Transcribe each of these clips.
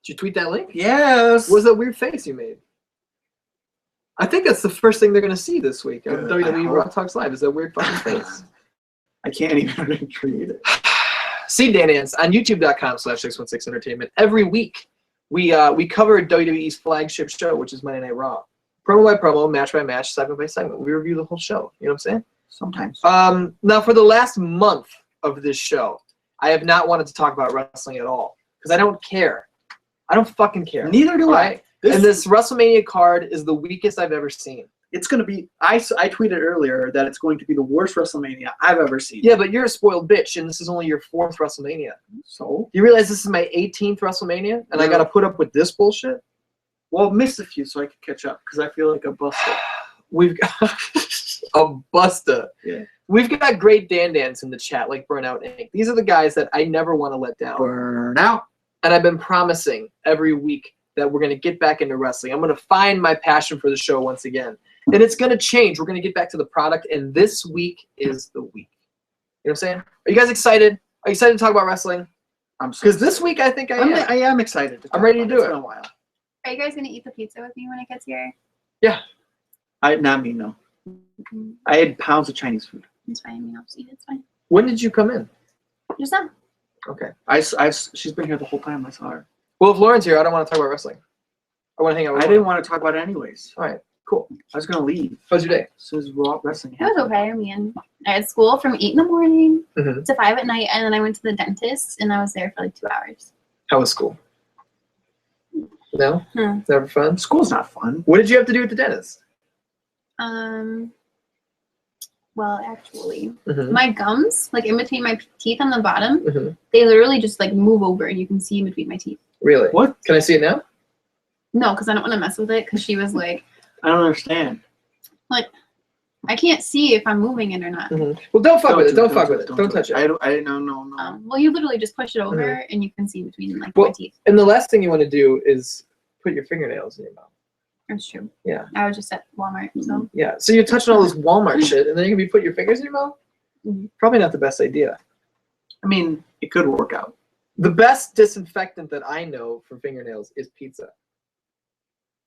Did you tweet that link? Yes. What was that weird face you made? I think that's the first thing they're going to see this week on WWE Raw Talks Live is that weird fucking face. I can't even read it. See Dan Ants on youtube.com/616entertainment. Every week, we cover WWE's flagship show, which is Monday Night Raw. Promo by promo, match by match, segment by segment. We review the whole show. You know what I'm saying? Sometimes. Now, for the last month of this show, I have not wanted to talk about wrestling at all because I don't care. I don't fucking care. Neither do I. And this WrestleMania card is the weakest I've ever seen. It's going to be, I tweeted earlier that it's going to be the worst WrestleMania I've ever seen. Yeah, but you're a spoiled bitch, and this is only your 4th WrestleMania. So? You realize this is my 18th WrestleMania, and I got to put up with this bullshit? Well, I've missed a few so I can catch up, because I feel like a buster. We've got a buster. Yeah. We've got great Dan-Dans in the chat, like Burnout Inc. These are the guys that I never want to let down. Burnout. And I've been promising every week that we're going to get back into wrestling. I'm going to find my passion for the show once again. And it's going to change. We're going to get back to the product, and this week is the week. You know what I'm saying? Are you guys excited? Are you excited to talk about wrestling? Because this week I think I am excited. I'm ready to do it. It's been a while. Are you guys going to eat the pizza with me when it gets here? Yeah. Not me, no. I had pounds of Chinese food. It's fine. I mean, I'll just eat it. It's fine. When did you come in? Just now. Okay. She's been here the whole time. I saw her. Well, if Lauren's here, I don't want to talk about wrestling. I want to hang out with I didn't want to talk about it anyways. All right. Cool. I was going to leave. How was your day? As soon as Raw wrestling It was okay. I mean, I had school from 8 in the morning to 5 at night, and then I went to the dentist, and I was there for like 2 hours. How was school? No? Never fun? School's not fun. What did you have to do at the dentist? Well, actually, my gums, like in between my teeth on the bottom, they literally just like move over, and you can see in between my teeth. Really? What? Can I see it now? No, because I don't want to mess with it, because she was like... I don't understand. Like, I can't see if I'm moving it or not. Well, don't fuck with it. Don't fuck with it. Don't touch it. I don't. No. Well, you literally just push it over, and you can see between like my teeth. And the last thing you want to do is put your fingernails in your mouth. That's true. Yeah. I was just at Walmart, so. Yeah. So you're touching all this Walmart shit, and then you're gonna be putting your fingers in your mouth. Probably not the best idea. I mean, it could work out. The best disinfectant that I know for fingernails is pizza.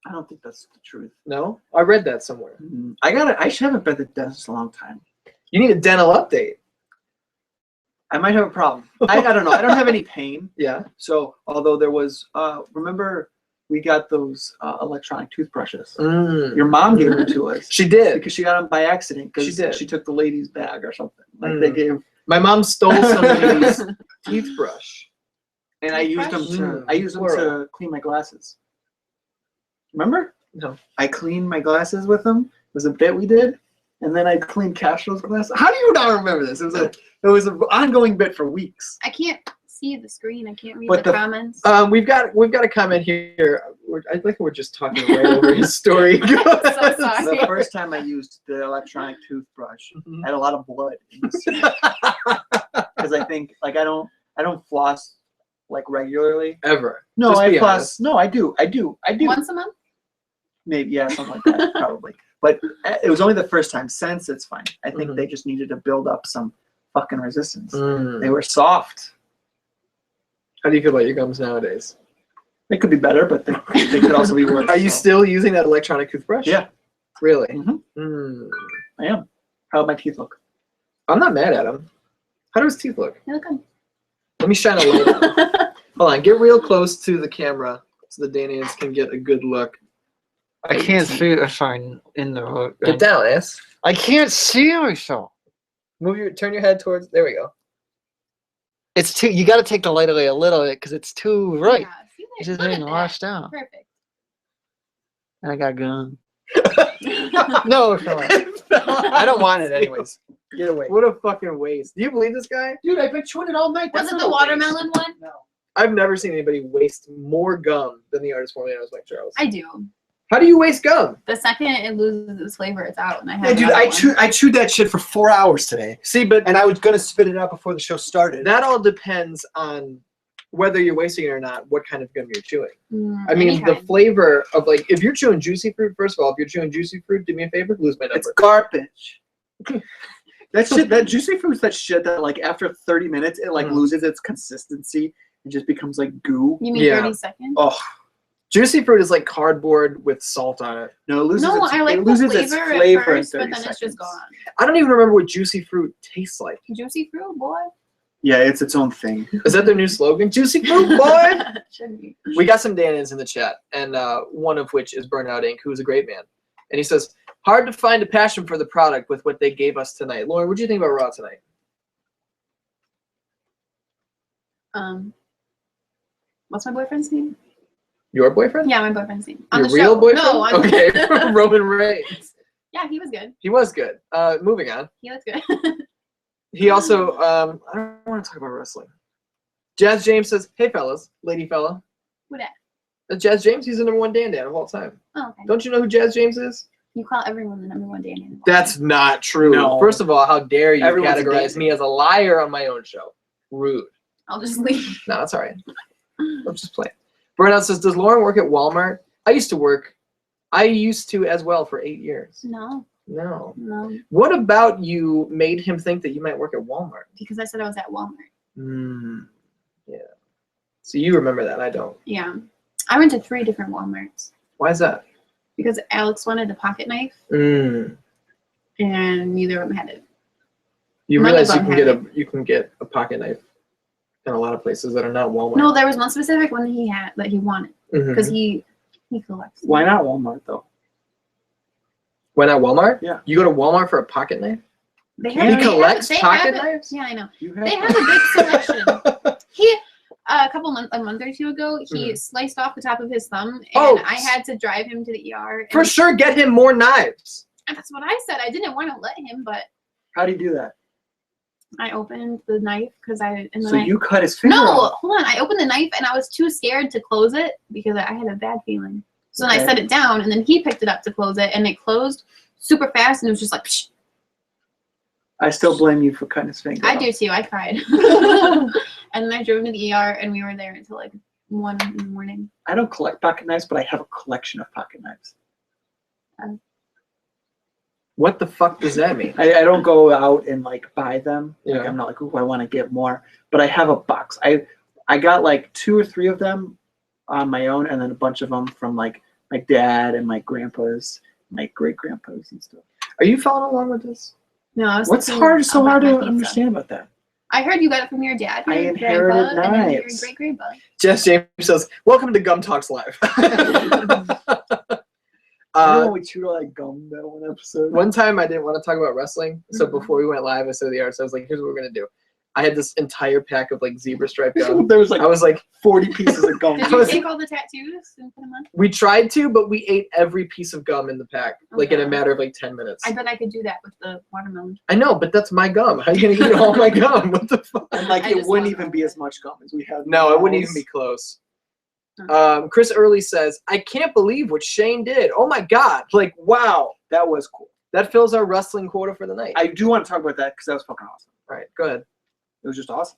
I don't think that's the truth. No? I read that somewhere. I haven't been to the dentist in a long time. You need a dental update. I might have a problem. I don't know. I don't have any pain. Yeah. So, although there was, remember we got those electronic toothbrushes. Your mom gave them to us. She did. Because she got them by accident. She did. She took the lady's bag or something. Like they gave. My mom stole somebody's toothbrush. And I used them to clean my glasses. Remember? No. I cleaned my glasses with them. It was a bit we did. And then I cleaned Castro's glasses. How do you not remember this? It was an ongoing bit for weeks. I can't see the screen. I can't read the comments. We've got a comment here. I think we're just talking right over his story. So sorry. The first time I used the electronic toothbrush, I had a lot of blood in the because I think like I don't floss like regularly ever. No, I floss. No, I do. Once a month? Maybe, yeah, something like that, probably. But it was only the first time. Since it's fine. I think they just needed to build up some fucking resistance. They were soft. How do you feel about your gums nowadays? They could be better, but they could also be worse. Are you still using that electronic toothbrush? Yeah. Really? I am. How do my teeth look? I'm not mad at him. How do his teeth look? They look good. Let me shine a light on him. Hold on. Get real close to the camera so the Danians can get a good look. I can't see if I'm in the hook. Get down, ass. I can't see myself. Turn your head towards. There we go. It's too. You got to take the light away a little bit because it's too right. Yeah, see, It's just look getting at that. washed out. Perfect. And I got gum. No, I don't want it anyways. Get away. What a fucking waste. Do you believe this guy? Dude, I've been chewing it all night. Was it the watermelon one? No. I've never seen anybody waste more gum than the artist formerly known as Mike Charles. I do. How do you waste gum? The second it loses its flavor, it's out. And I have Yeah, dude, another one. I chewed that shit for 4 hours today. See, but And I was going to spit it out before the show started. that all depends on whether you're wasting it or not, what kind of gum you're chewing. I mean, the kind. flavor of, like, if you're chewing juicy fruit, first of all, if you're chewing juicy fruit, do me a favor, lose my number. It's garbage. That shit, that juicy fruit's that shit that, like, after 30 minutes, it, like, loses its consistency It just becomes like goo. You mean Yeah. 30 seconds? Oh Juicy fruit is like cardboard with salt on it. no, it loses No, its, I like it the loses its flavor flavor at first, in but 30 then seconds. it's just gone. I don't even remember what juicy fruit tastes like. Juicy fruit, boy. Yeah, it's its own thing. Is that their new slogan? Juicy fruit, boy. Should be. We got some Dan-ins in the chat, and one of which is Burnout Inc., who's a great man. And he says, hard to find a passion for the product with what they gave us tonight. Lauren, what do you think about Raw tonight? What's my boyfriend's name? Your boyfriend? Yeah, my boyfriend's name. Your the real show. boyfriend? No, on Okay, the Roman Reigns. Yeah, he was good. He was good. Moving on. He was good. He also, I don't want to talk about wrestling. Jazz James says, hey, fellas, lady fella. Who dat? That's Jazz James. He's the #1 Dan of all time. Oh, okay. Don't you know who Jazz James is? You call everyone the #1 Dan. That's not true. No. First of all, how dare you Everyone's a categorize Dan. me as a liar on my own show? Rude. I'll just leave. No, it's all right. I'm just playing. Burnout says, does Lauren work at Walmart? I used to work. I used to as well for 8 years. No, No. no. What about you made him think that you might work at Walmart? Because I said I was at Walmart. Yeah. So you remember that. I don't. Yeah. I went to 3 different Walmarts. Why is that? Because Alex wanted a pocket knife, and neither of them had it. You None realize of them you can get a pocket knife in a lot of places that are not Walmart. No, there was one specific one that he had that he wanted because he collects. Why not Walmart though? Why not Walmart? Yeah. You go to Walmart for a pocket knife? They He collects they pocket have it- knives? Yeah, I know. You have They have a big selection. He a month or two ago, he sliced off the top of his thumb, and Oh. I had to drive him to the ER. And For sure, get him more knives. that's what I said. I didn't want to let him, but How do you do that? I opened the knife because and then So you cut his finger no, off. hold on. I opened the knife and I was too scared to close it because I had a bad feeling. So then I Okay. set it down, and then he picked it up to close it, and it closed super fast, and it was just like. Psh. I still blame you for cutting his finger I off. do too. I cried. And then I drove him to the ER, and we were there until like 1 in the morning. I don't collect pocket knives, but I have a collection of pocket knives. What the fuck does that mean? I don't go out and like buy them. Like, Yeah. I'm not like, oh, I want to get more. But I have a box. I got like 2 or 3 of them on my own, and then a bunch of them from like my dad and my grandpas, my great grandpas and stuff. Are you following along with this? No, I was What's thinking so about hard my to pizza. understand about that? I heard you got it from your dad, I your inherited grandpa, and then your knives. great grandpa. Jess James says, welcome to Gum Talks Live. Remember when we chewed all that gum that one episode? One time I didn't want to talk about wrestling, so before we went live, I said to the artist, I was like, here's what we're going to do. I had this entire pack of like zebra stripe gum. There was like I was like, 40 pieces of gum. Did you take all the tattoos and put them on? we tried to, but we ate every piece of gum in the pack, like in a Okay. matter of like 10 minutes. I bet I could do that with the watermelon. I know, but that's my gum. How are you going to eat all my gum? What the fuck? And like I it just wouldn't love even gum. be as much gum as we have. No, it wouldn't now. even be close. Oh. Chris Early says, I can't believe what Shane did. Oh my God. Like, wow. That was cool. That fills our wrestling quota for the night. I do want to talk about that because that was fucking awesome. All right, go ahead. It was just awesome.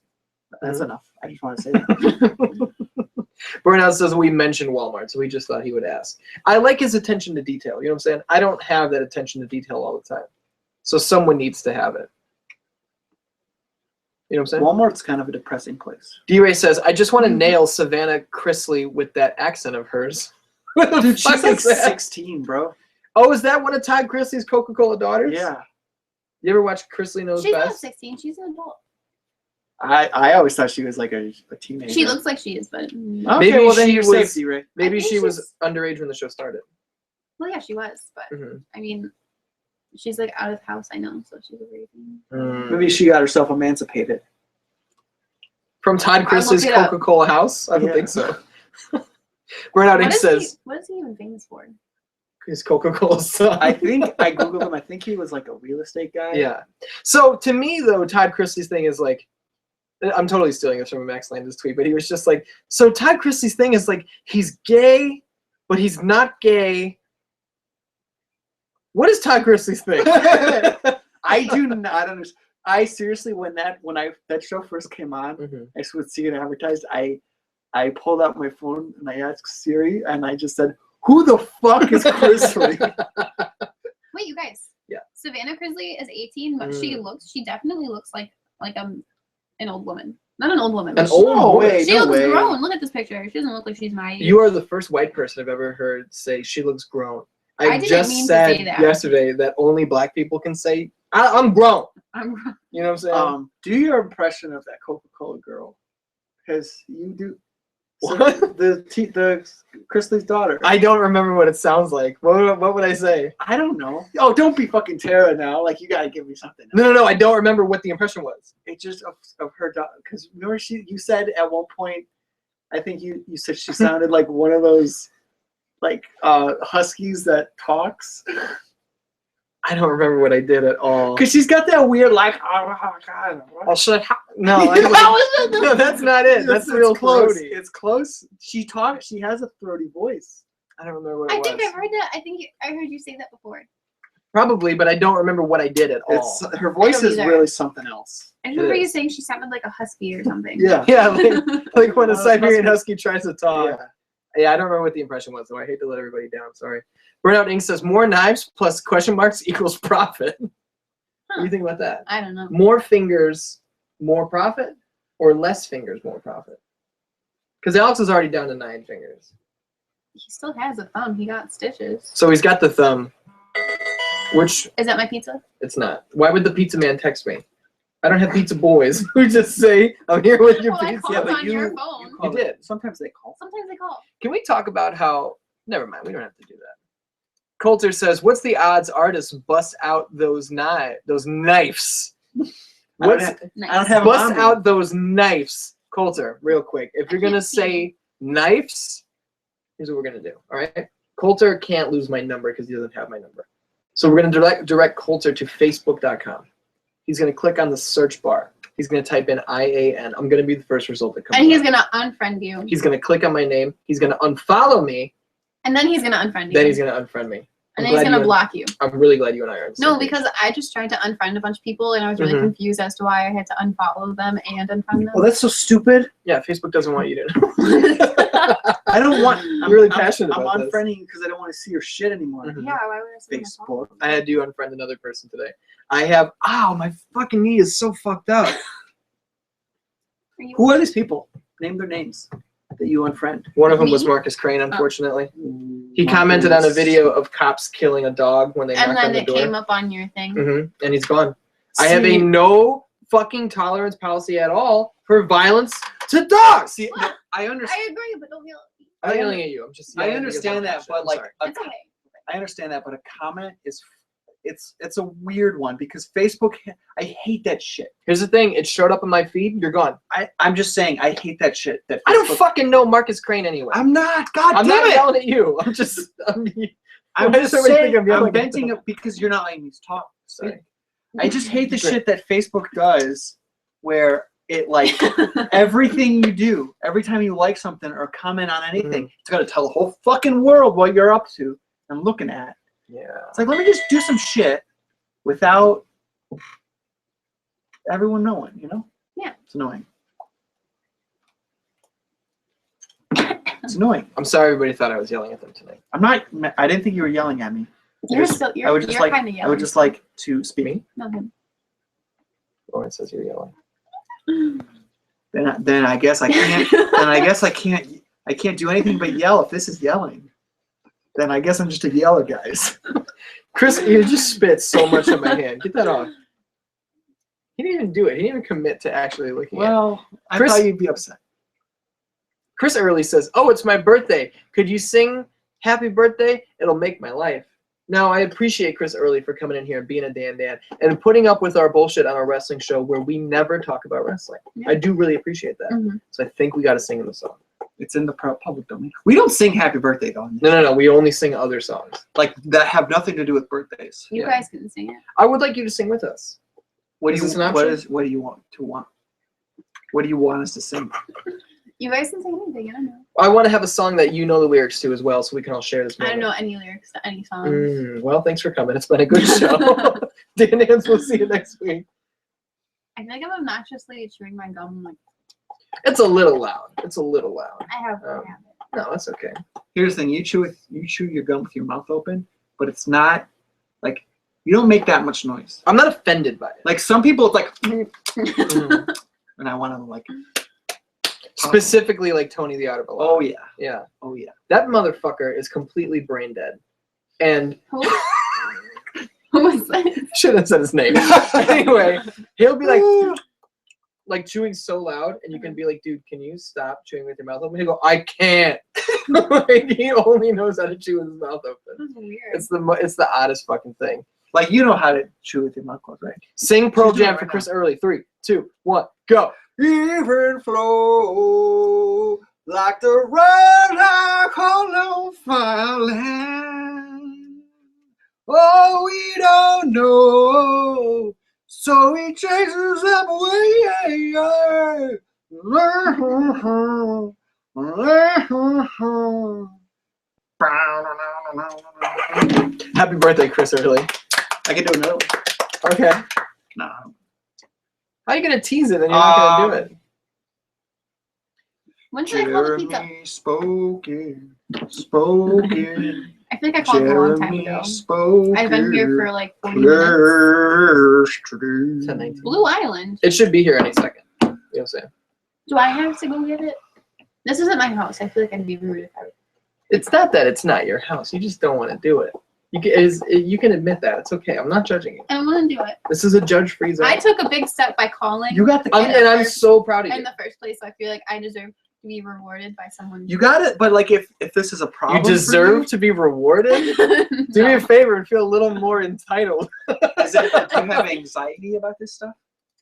That's Mhm. enough. I just want to say that. Burnout says we mentioned Walmart, so we just thought he would ask. I like his attention to detail. You know what I'm saying? I don't have that attention to detail all the time. So someone needs to have it. You know what I'm saying? Walmart's kind of a depressing place. D-Ray says, I just want to nail Savannah Chrisley with that accent of hers. What the Dude, fuck she's like is that? 16, bro. Oh, is that one of Todd Chrisley's Coca-Cola daughters? Yeah. You ever watch Chrisley Knows She's not Best? 16. She's an adult. I always thought she was like a teenager. She looks like she is, but Okay, Maybe well then she you're was- safe, D-Ray. Maybe I think she was she's- underage when the show started. well, yeah, she was. But I mean, she's like out of the house. I know, so she's a virgin. Maybe she got herself emancipated. From Todd I'll Chrisley's look it up. Coca-Cola house? I don't Yeah. think so. Burnout Inc. says What is he even famous for? his Coca-Cola son. I think I googled him. I think he was like a real estate guy. Yeah. So to me, though, Todd Chrisley's thing is like, I'm totally stealing this from a Max Landis tweet, but he was just like, so Todd Chrisley's thing is like, he's gay, but he's not gay. What is Todd Chrisley's thing? I do not understand. I seriously, when that show first came on, I would see it advertised. I pulled out my phone and I asked Siri, and I just said, "Who the fuck is Chrisley?" Wait, you guys. Yeah. Savannah Chrisley is 18, but she definitely looks like an old woman. Not an old woman. An but old No woman. way. She No looks way. grown. Look at this picture. She doesn't look like she's my age. You are the first white person I've ever heard say she looks grown. I didn't just mean to said say that. yesterday that only black people can say, I'm grown. I'm You know what I'm saying? Do your impression of that Coca-Cola girl, because you do. So What? the Chrisley's daughter. I don't remember what it sounds like. What would I say? I don't know. Oh, don't be fucking Tara now. Like, you gotta give me something. No. I don't remember what the impression was. It's just of her daughter. Because remember, you said at one point, I think you said she sounded like one of those, like, huskies that talks. I don't remember what I did at all. Because she's got that weird, like, oh God. Oh, should I? No, no, that's not it. That's It's real close. throaty. It's close. She talks. She has a throaty voice. I don't remember what it I was. think I've heard that. I heard you say that before. Probably, but I don't remember what I did at all. It's her voice I don't is either. really something else. I remember you is. saying she sounded like a husky or something. Yeah. Yeah, like when a Well, Siberian husky- husky tries to talk. Yeah, I don't remember what the impression was, so I hate to let everybody down. Sorry. Burnout Inc. says more knives plus question marks equals profit. What do you think about that? I don't know. More fingers, more profit, or less fingers, more profit? Because Alex is already down to 9 fingers. He still has a thumb. He got stitches. So he's got the thumb, which Is that my pizza? it's not. Why would the pizza man text me? I don't have pizza boys who just say, I'm here with your Well, I pizza. called on your phone. You did. Sometimes they call. Sometimes they call. Can we talk about how? Never mind. We don't have to do that. Coulter says, "What's the odds artists bust out those knives? I don't What's have- Nice. I don't have bust them on me. out those knives?" Coulter, real quick. If you're gonna say knives, here's what we're gonna do. All right. Coulter can't lose my number because he doesn't have my number. So we're gonna direct Coulter to Facebook.com. He's gonna click on the search bar. He's gonna type in IAN. I'm gonna be the first result that comes And he's up. gonna unfriend you. He's gonna click on my name. He's gonna unfollow me. And then he's gonna unfriend you. Then he's gonna unfriend me. and I'm then he's glad gonna you- block you. I'm really glad you and I are on the No, same page. because I just tried to unfriend a bunch of people and I was really Mhm. confused as to why I had to unfollow them and unfriend them. Well, that's so stupid. Yeah, Facebook doesn't want you to. I don't want. I'm really passionate I'm about this. unfriending because I don't want to see your shit anymore. Mhm. Yeah, why would I say my phone? Facebook. I had to unfriend another person today. I have. Ow, my fucking knee is so fucked up. Are you- Who are these people? Name their names that you unfriend. One of them was Me? Marcus Crane, unfortunately. He commented on a video of cops killing a dog when they And knocked on then the it door. came up on your thing. And he's gone. I have a See- no fucking tolerance policy at all for violence to dogs. See, no, I understand. I agree, but don't yell at me. I'm not yelling at you. I'm just. I yelling because I'm understand that, passionate. but I'm like, sorry. It's okay. I understand that, but a comment is, it's a weird one because Facebook. I hate that shit. Here's the thing. It showed up on my feed. You're gone. I'm just saying, I hate that shit. That I don't Facebook- fucking know Marcus Crane anyway. I'm not. God I'm damn not it. yelling at you. I'm just. I'm Why does just everybody saying. think I'm yelling I'm at venting them? it because you're not letting me talk. Sorry. I just hate the Great. shit that Facebook does, where it like everything you do, every time you like something or comment on anything, it's got to tell the whole fucking world what you're up to and looking at. Yeah. It's like, let me just do some shit without everyone knowing, you know? Yeah. It's annoying. It's annoying. I'm sorry everybody thought I was yelling at them tonight. I didn't think you were yelling at me. You're just- still. You're, I would just you're like kind of yelling. I would just like to speak. Me? No, him. Lauren says you're yelling. Then I guess I can't. Then I guess I can't do anything but yell if this is yelling. Then I guess I'm just a yeller, guys. Chris, you just spit so much on my hand. Get that off. He didn't even do it. He didn't even commit to actually looking at it. Well, I Chris- thought you'd be upset. Chris Early says, "Oh, it's my birthday. Could you sing Happy Birthday? It'll make my life." Now, I appreciate Chris Early for coming in here and being a Dan and putting up with our bullshit on our wrestling show where we never talk about wrestling. Yeah. I do really appreciate that. Mhm. So I think we got to sing in the song. It's in the public domain. We don't sing Happy Birthday though. No. We only sing other songs. Like that have nothing to do with birthdays. You Yeah. guys can sing it. I would like you to sing with us. What Is do this you an what option? is what do you want to want? What do you want us to sing? You guys can sing anything. I don't know. I want to have a song that you know the lyrics to as well, so we can all share this I moment. don't know any lyrics to any song. Well, thanks for coming. It's been a good show. Dan Hans, we'll see you next week. I feel like I'm obnoxiously chewing my gum. Like It's a little loud. It's a little loud. I have Oh. a habit. No, that's okay. Here's the thing: you chew your gum with your mouth open, but it's not like you don't make that much noise. I'm not offended by it. Like some people, it's like Mm. and I want to like. Specifically, like Tony the Otter. Oh yeah. Yeah. Oh yeah. That motherfucker is completely brain dead. And Who? Who was that? shouldn't have said his name. Anyway, he'll be like chewing so loud, and you can be like, dude, can you stop chewing with your mouth open? He'll go, I can't. Like, he only knows how to chew with his mouth open. That's weird. It's the oddest fucking thing. Like you know how to chew with your mouth closed, right? Sing Pearl She's doing Jam it for right Chris Early. 3, 2, 1, go. Even flow like the red rock on fireland. Oh, we don't know, so he chases them away. Happy birthday, Chris Early. I can do another one. Okay. No. How are you gonna tease it and you're not gonna do it? When should I call the pizza? Jeremy spoken. I think I called it a long time ago. Spoken. I've been here for like 40 minutes. Yesterday. 10:19. Blue Island. It should be here any second. You know what I'm saying? Do I have to go get it? This isn't my house. I feel like I'd be rude if I would. It's not that it's not your house. You just don't want to do it. You can admit that. It's okay. I'm not judging you. I don't want to do it. This is a judge-free zone. I took a big step by calling You got the. and I'm so proud of in you. the first place, so I feel like I deserve to be rewarded by someone. You got it, but like if this is a problem, You deserve to be rewarded? Do me a favor and feel a little more entitled. do you have anxiety about this stuff?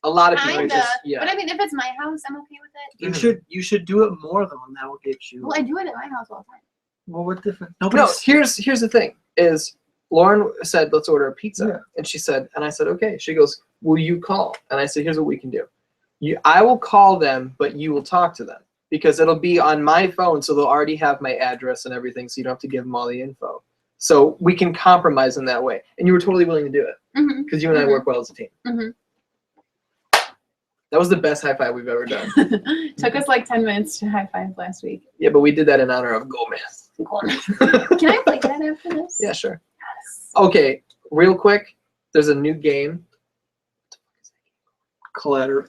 A lot of people Kinda, just, yeah. but I mean, if it's my house, I'm okay with it. You should do it more though, and that will get you. Well, I do it at my house all the time. Well, what different? No, here's the thing is Lauren said, let's order a pizza. Yeah. And she said, and I said, okay. She goes, will you call? And I said, here's what we can do. I will call them, but you will talk to them because it'll be on my phone. So they'll already have my address and everything. So you don't have to give them all the info. So we can compromise in that way. And you were totally willing to do it because you and I work well as a team. Mhm. That was the best high five we've ever done. Took us like 10 minutes to high five last week. Yeah, but we did that in honor of Gomez. Can I play that after this? Yeah, sure. Yes. Okay, real quick. There's a new game. Cat lateral.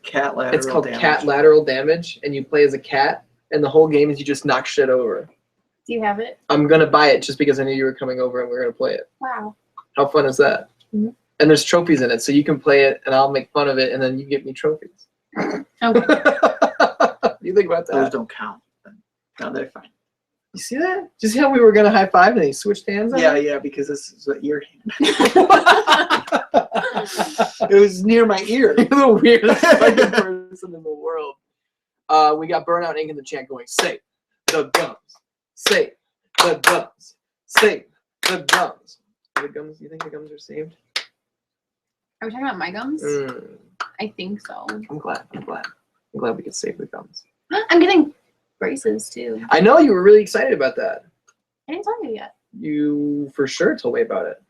It's called damage. Cat Lateral Damage, and you play as a cat, and the whole game is you just knock shit over. Do you have it? I'm gonna buy it just because I knew you were coming over and we're gonna play it. Wow. How fun is that? Mhm. And there's trophies in it, so you can play it, and I'll make fun of it, and then you get me trophies. Okay. You think about Those that? don't count. No, they're fine. You see that? Did you see how we were gonna high five and he switched hands? On Yeah, it? yeah, because this is your hand. It was near my ear. You're the weirdest fucking person in the world. We got Burnout Inc. in the chat going, save the gums. Save the gums. Save the gums. The gums, you think the gums are saved? Are we talking about my gums? Mm, I think so. I'm glad we could save the gums. I'm getting braces too. I know you were really excited about that. I didn't tell you yet. You for sure told me about it.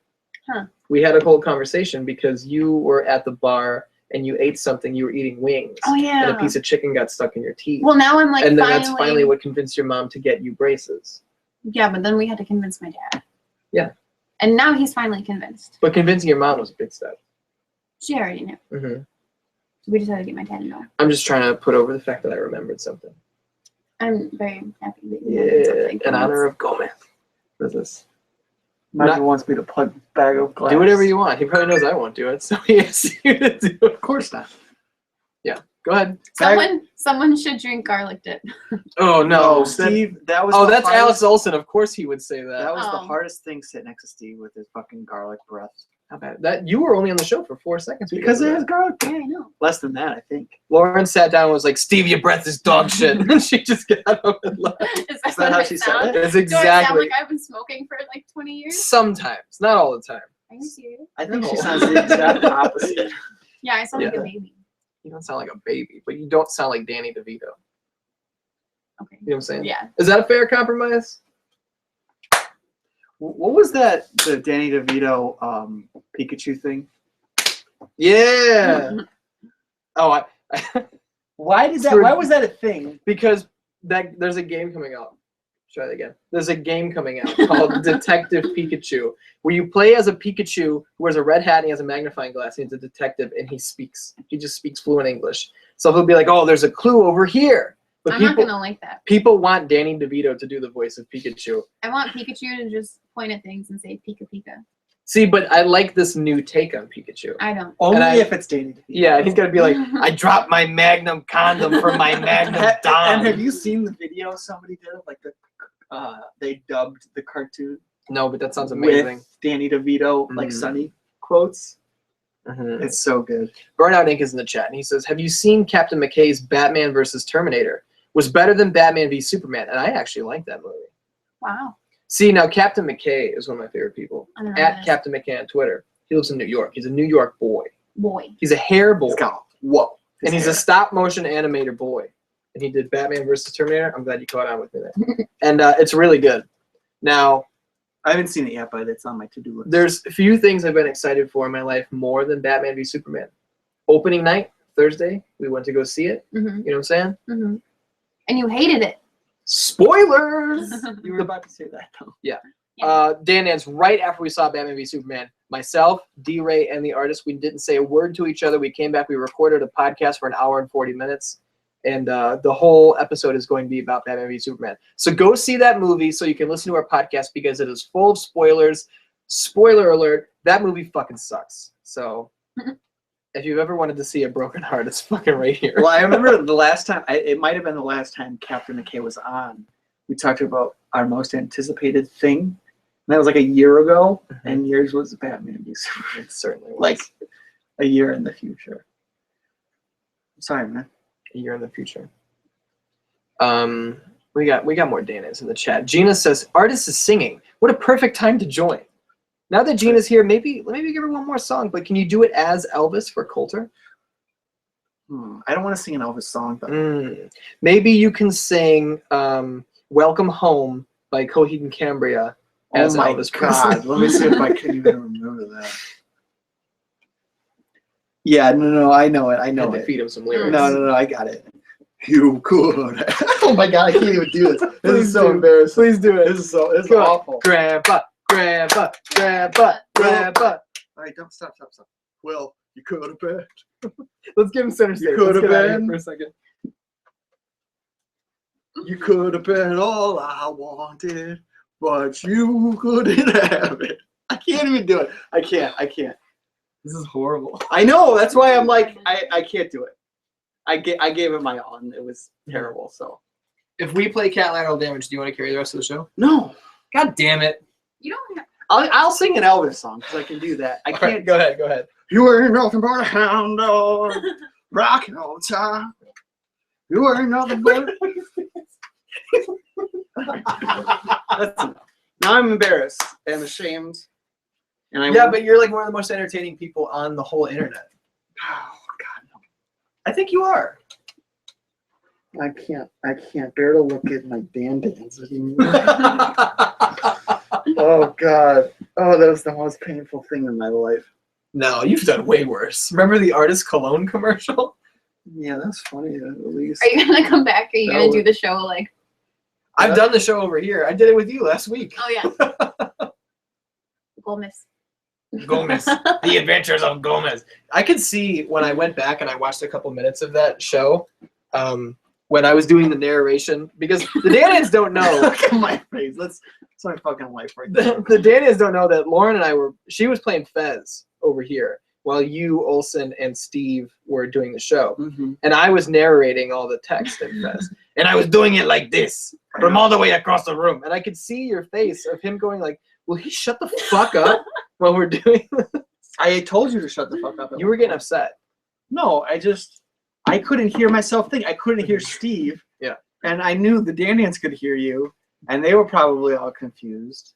Huh. We had a whole conversation because you were at the bar and you ate something. You were eating wings. Oh yeah. And a piece of chicken got stuck in your teeth. Well, now I'm like. and then that's finally what convinced your mom to get you braces. Yeah, but then we had to convince my dad. Yeah. And now he's finally convinced. But convincing your mom was a big step. She already knew. Mm-hmm. We just had to get my dad to know. I'm just trying to put over the fact that I remembered something. I'm very happy that you remembered Yeah, something. in honor of Gomez. What is this? Michael wants me to plug bag of glass. Do whatever you want. He probably knows I won't do it, so he asks you to do it. Of course not. Yeah, go ahead. Someone should drink garlic dip. Oh, no. No, Steve, that was Oh, the that's hardest, Alex Olson. Of course he would say that. That was the Oh. hardest thing sitting next to Steve with his fucking garlic breath. How bad? That you were only on the show for 4 seconds Because of it has that. garlic. Yeah, I know. Less than that, I think. Lauren sat down and was like, "Steve, your breath is dog shit," and she just got up and left. Is that what how I she said sound? it? That's Do I sound exactly. like I've been smoking for like 20 years? Sometimes, not all the time. Are you serious? I think she No. sounds the exact opposite. Yeah, I sound like Yeah. a baby. You don't sound like a baby, but you don't sound like Danny DeVito. Okay. You know what I'm saying? Yeah. Is that a fair compromise? What was that? The Danny DeVito Pikachu thing? Yeah. Oh, Why did that? For- Why was that a thing? because there's a game coming out. Try that again. There's a game coming out called Detective Pikachu, where you play as a Pikachu who wears a red hat and he has a magnifying glass. And he's a detective and he speaks. He just speaks fluent English. So he'll be like, "Oh, there's a clue over here." But I'm not gonna like that. People want Danny DeVito to do the voice of Pikachu. I want Pikachu to just point at things and say Pika Pika. See, but I like this new take on Pikachu. I don't. Only if it's Danny DeVito. Yeah, and he's gonna be like, "I dropped my Magnum condom from my Magnum Dom." And have you seen the video somebody did of like they dubbed the cartoon? No, but that sounds amazing. With Danny DeVito, like Sunny quotes. Mm-hmm. It's so good. Burnout Inc. is in the chat, and he says, "Have you seen Captain McKay's Batman vs. Terminator? Was better than Batman v Superman, and I actually like that movie." Wow. See, now Captain McKay is one of my favorite people. I don't know At Captain McKay on Twitter. He lives in New York. He's a New York boy. He's a hair boy. Whoa. And he's a stop motion animator boy. And he did Batman vs. Terminator. I'm glad you caught on with me there. And it's really good. Now, I haven't seen it yet, but it's on my to-do list. there's a few things I've been excited for in my life more than Batman v Superman. Opening night, Thursday, we went to go see it. Mm-hmm. You know what I'm saying? Mm-hmm. And you hated it. Spoilers! You were about to say that, though. Yeah. Dan Nance, right after we saw Batman v Superman, myself, D-Ray, and the artist, we didn't say a word to each other. We came back, we recorded a podcast for 1 hour and 40 minutes, and the whole episode is going to be about Batman v Superman. So go see that movie so you can listen to our podcast because it is full of spoilers. Spoiler alert, that movie fucking sucks. So if you've ever wanted to see a broken heart, it's fucking right here. Well, I remember the last time, it might have been the last time Captain McKay was on. We talked about our most anticipated thing. And that was like a year ago, and yours was Batman v Superman. It certainly was. Like a year in the future. Sorry, man. A year in the future. We got more Danas in the chat. Gina says, "Artist is singing. What a perfect time to join." Now that Gina's here, maybe give her one more song, but can you do it as Elvis for Coulter? I don't want to sing an Elvis song, though. Maybe you can sing Welcome Home by Coheed and Cambria as Elvis Presley. God. Let me see if I can even remember that. Yeah, no, I know it. I know And it. feed him some lyrics. No, I got it. You could. Oh my God, I can't even do this. This is so embarrassing. Please do it. This is awful. Grandpa. All right, don't stop. Well, you could have been. Let's give him center stage. You could Let's have get out of here been. for a second. You could have been all I wanted, but you couldn't have it. I can't even do it. I can't. This is horrible. I know. That's why I'm like, I can't do it. I gave it my all, and it was terrible. So If we play Cat Lateral Damage, do you want to carry the rest of the show? no, God damn it. You don't have. I'll sing an Elvis song because I can do that. I All can't. right, go ahead. You ain't nothing but a hound dog, rocking all the time. You ain't nothing but. That's enough. Now I'm embarrassed and ashamed. And But you're like one of the most entertaining people on the whole internet. Oh God, no. I think you are. I can't bear to look at my dandans anymore. Oh God. Oh, that was the most painful thing in my life. No, you've done way worse. Remember the Artist Cologne commercial? Yeah, that's funny at least. Are you gonna come back? Are you That gonna would- do the show like? I've done the show over here. I did it with you last week. Oh yeah. Gomez. Gomez. The Adventures of Gomez. I could see when I went back and I watched a couple minutes of that show, when I was doing the narration, because the Danians don't know. Look at my face. That's my fucking life right there. The Danians don't know that Lauren and she was playing Fez over here while you, Olsen, and Steve were doing the show. Mm-hmm. And I was narrating all the text in Fez. And I was doing it like this, from all the way across the room. And I could see your face of him going like, will he shut the fuck up while we're doing this? I told you to shut the fuck up. You were getting upset. No, I couldn't hear myself think. I couldn't hear Steve. Yeah. And I knew the Danians could hear you, and they were probably all confused.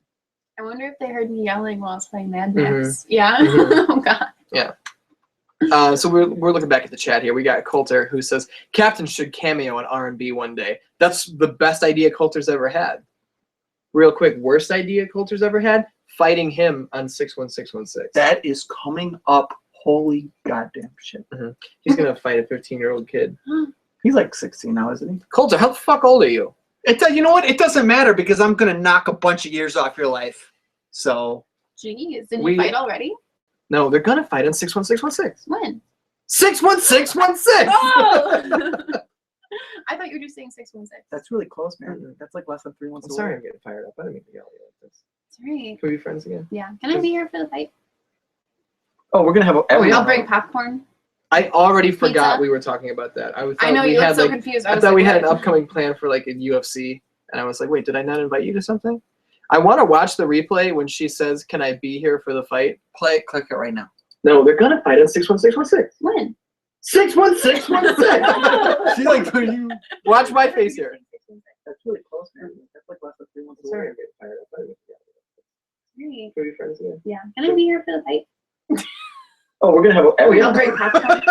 I wonder if they heard me yelling while I was playing Mad Max. Mhm. Yeah. Mhm. Oh God. So we're looking back at the chat here. We got Coulter who says, Captain should cameo on R&B one day. That's the best idea Coulter's ever had. Real quick, worst idea Coulter's ever had? Fighting him on 61616. That is coming up. Holy goddamn shit. He's going to fight a 15-year-old kid. He's like 16 now, isn't he? Coulter, how the fuck old are you? You know what? It doesn't matter because I'm gonna knock a bunch of years off your life. So. Jeez, didn't you fight already? No, they're gonna fight on 61616. When? 61616. Oh! I thought you were just saying 616. That's really close, man. That's like less than 3 months I'm away. sorry, I'm getting fired up. I didn't mean to yell at you like this. Sorry. Can we be friends again? Yeah. Can I be here for the fight? Oh, we're gonna have a. I'll bring popcorn. I already forgot Pizza? we were talking about that. I know you look so confused. I thought we had an upcoming plan for like a UFC, and I was like, wait, did I not invite you to something? I want to watch the replay when she says, "Can I be here for the fight?" Click it right now. No, they're gonna fight on 61616. When? 61616. She's like, you. Watch my face here. That's really close, man. That's like less than 3 months Sorry, away. I'm getting fired up. I didn't mean to yell at you. Sorry. Can we be friends again? Yeah. Can I be here for the fight? Oh, we're gonna have a. I'll bring popcorn.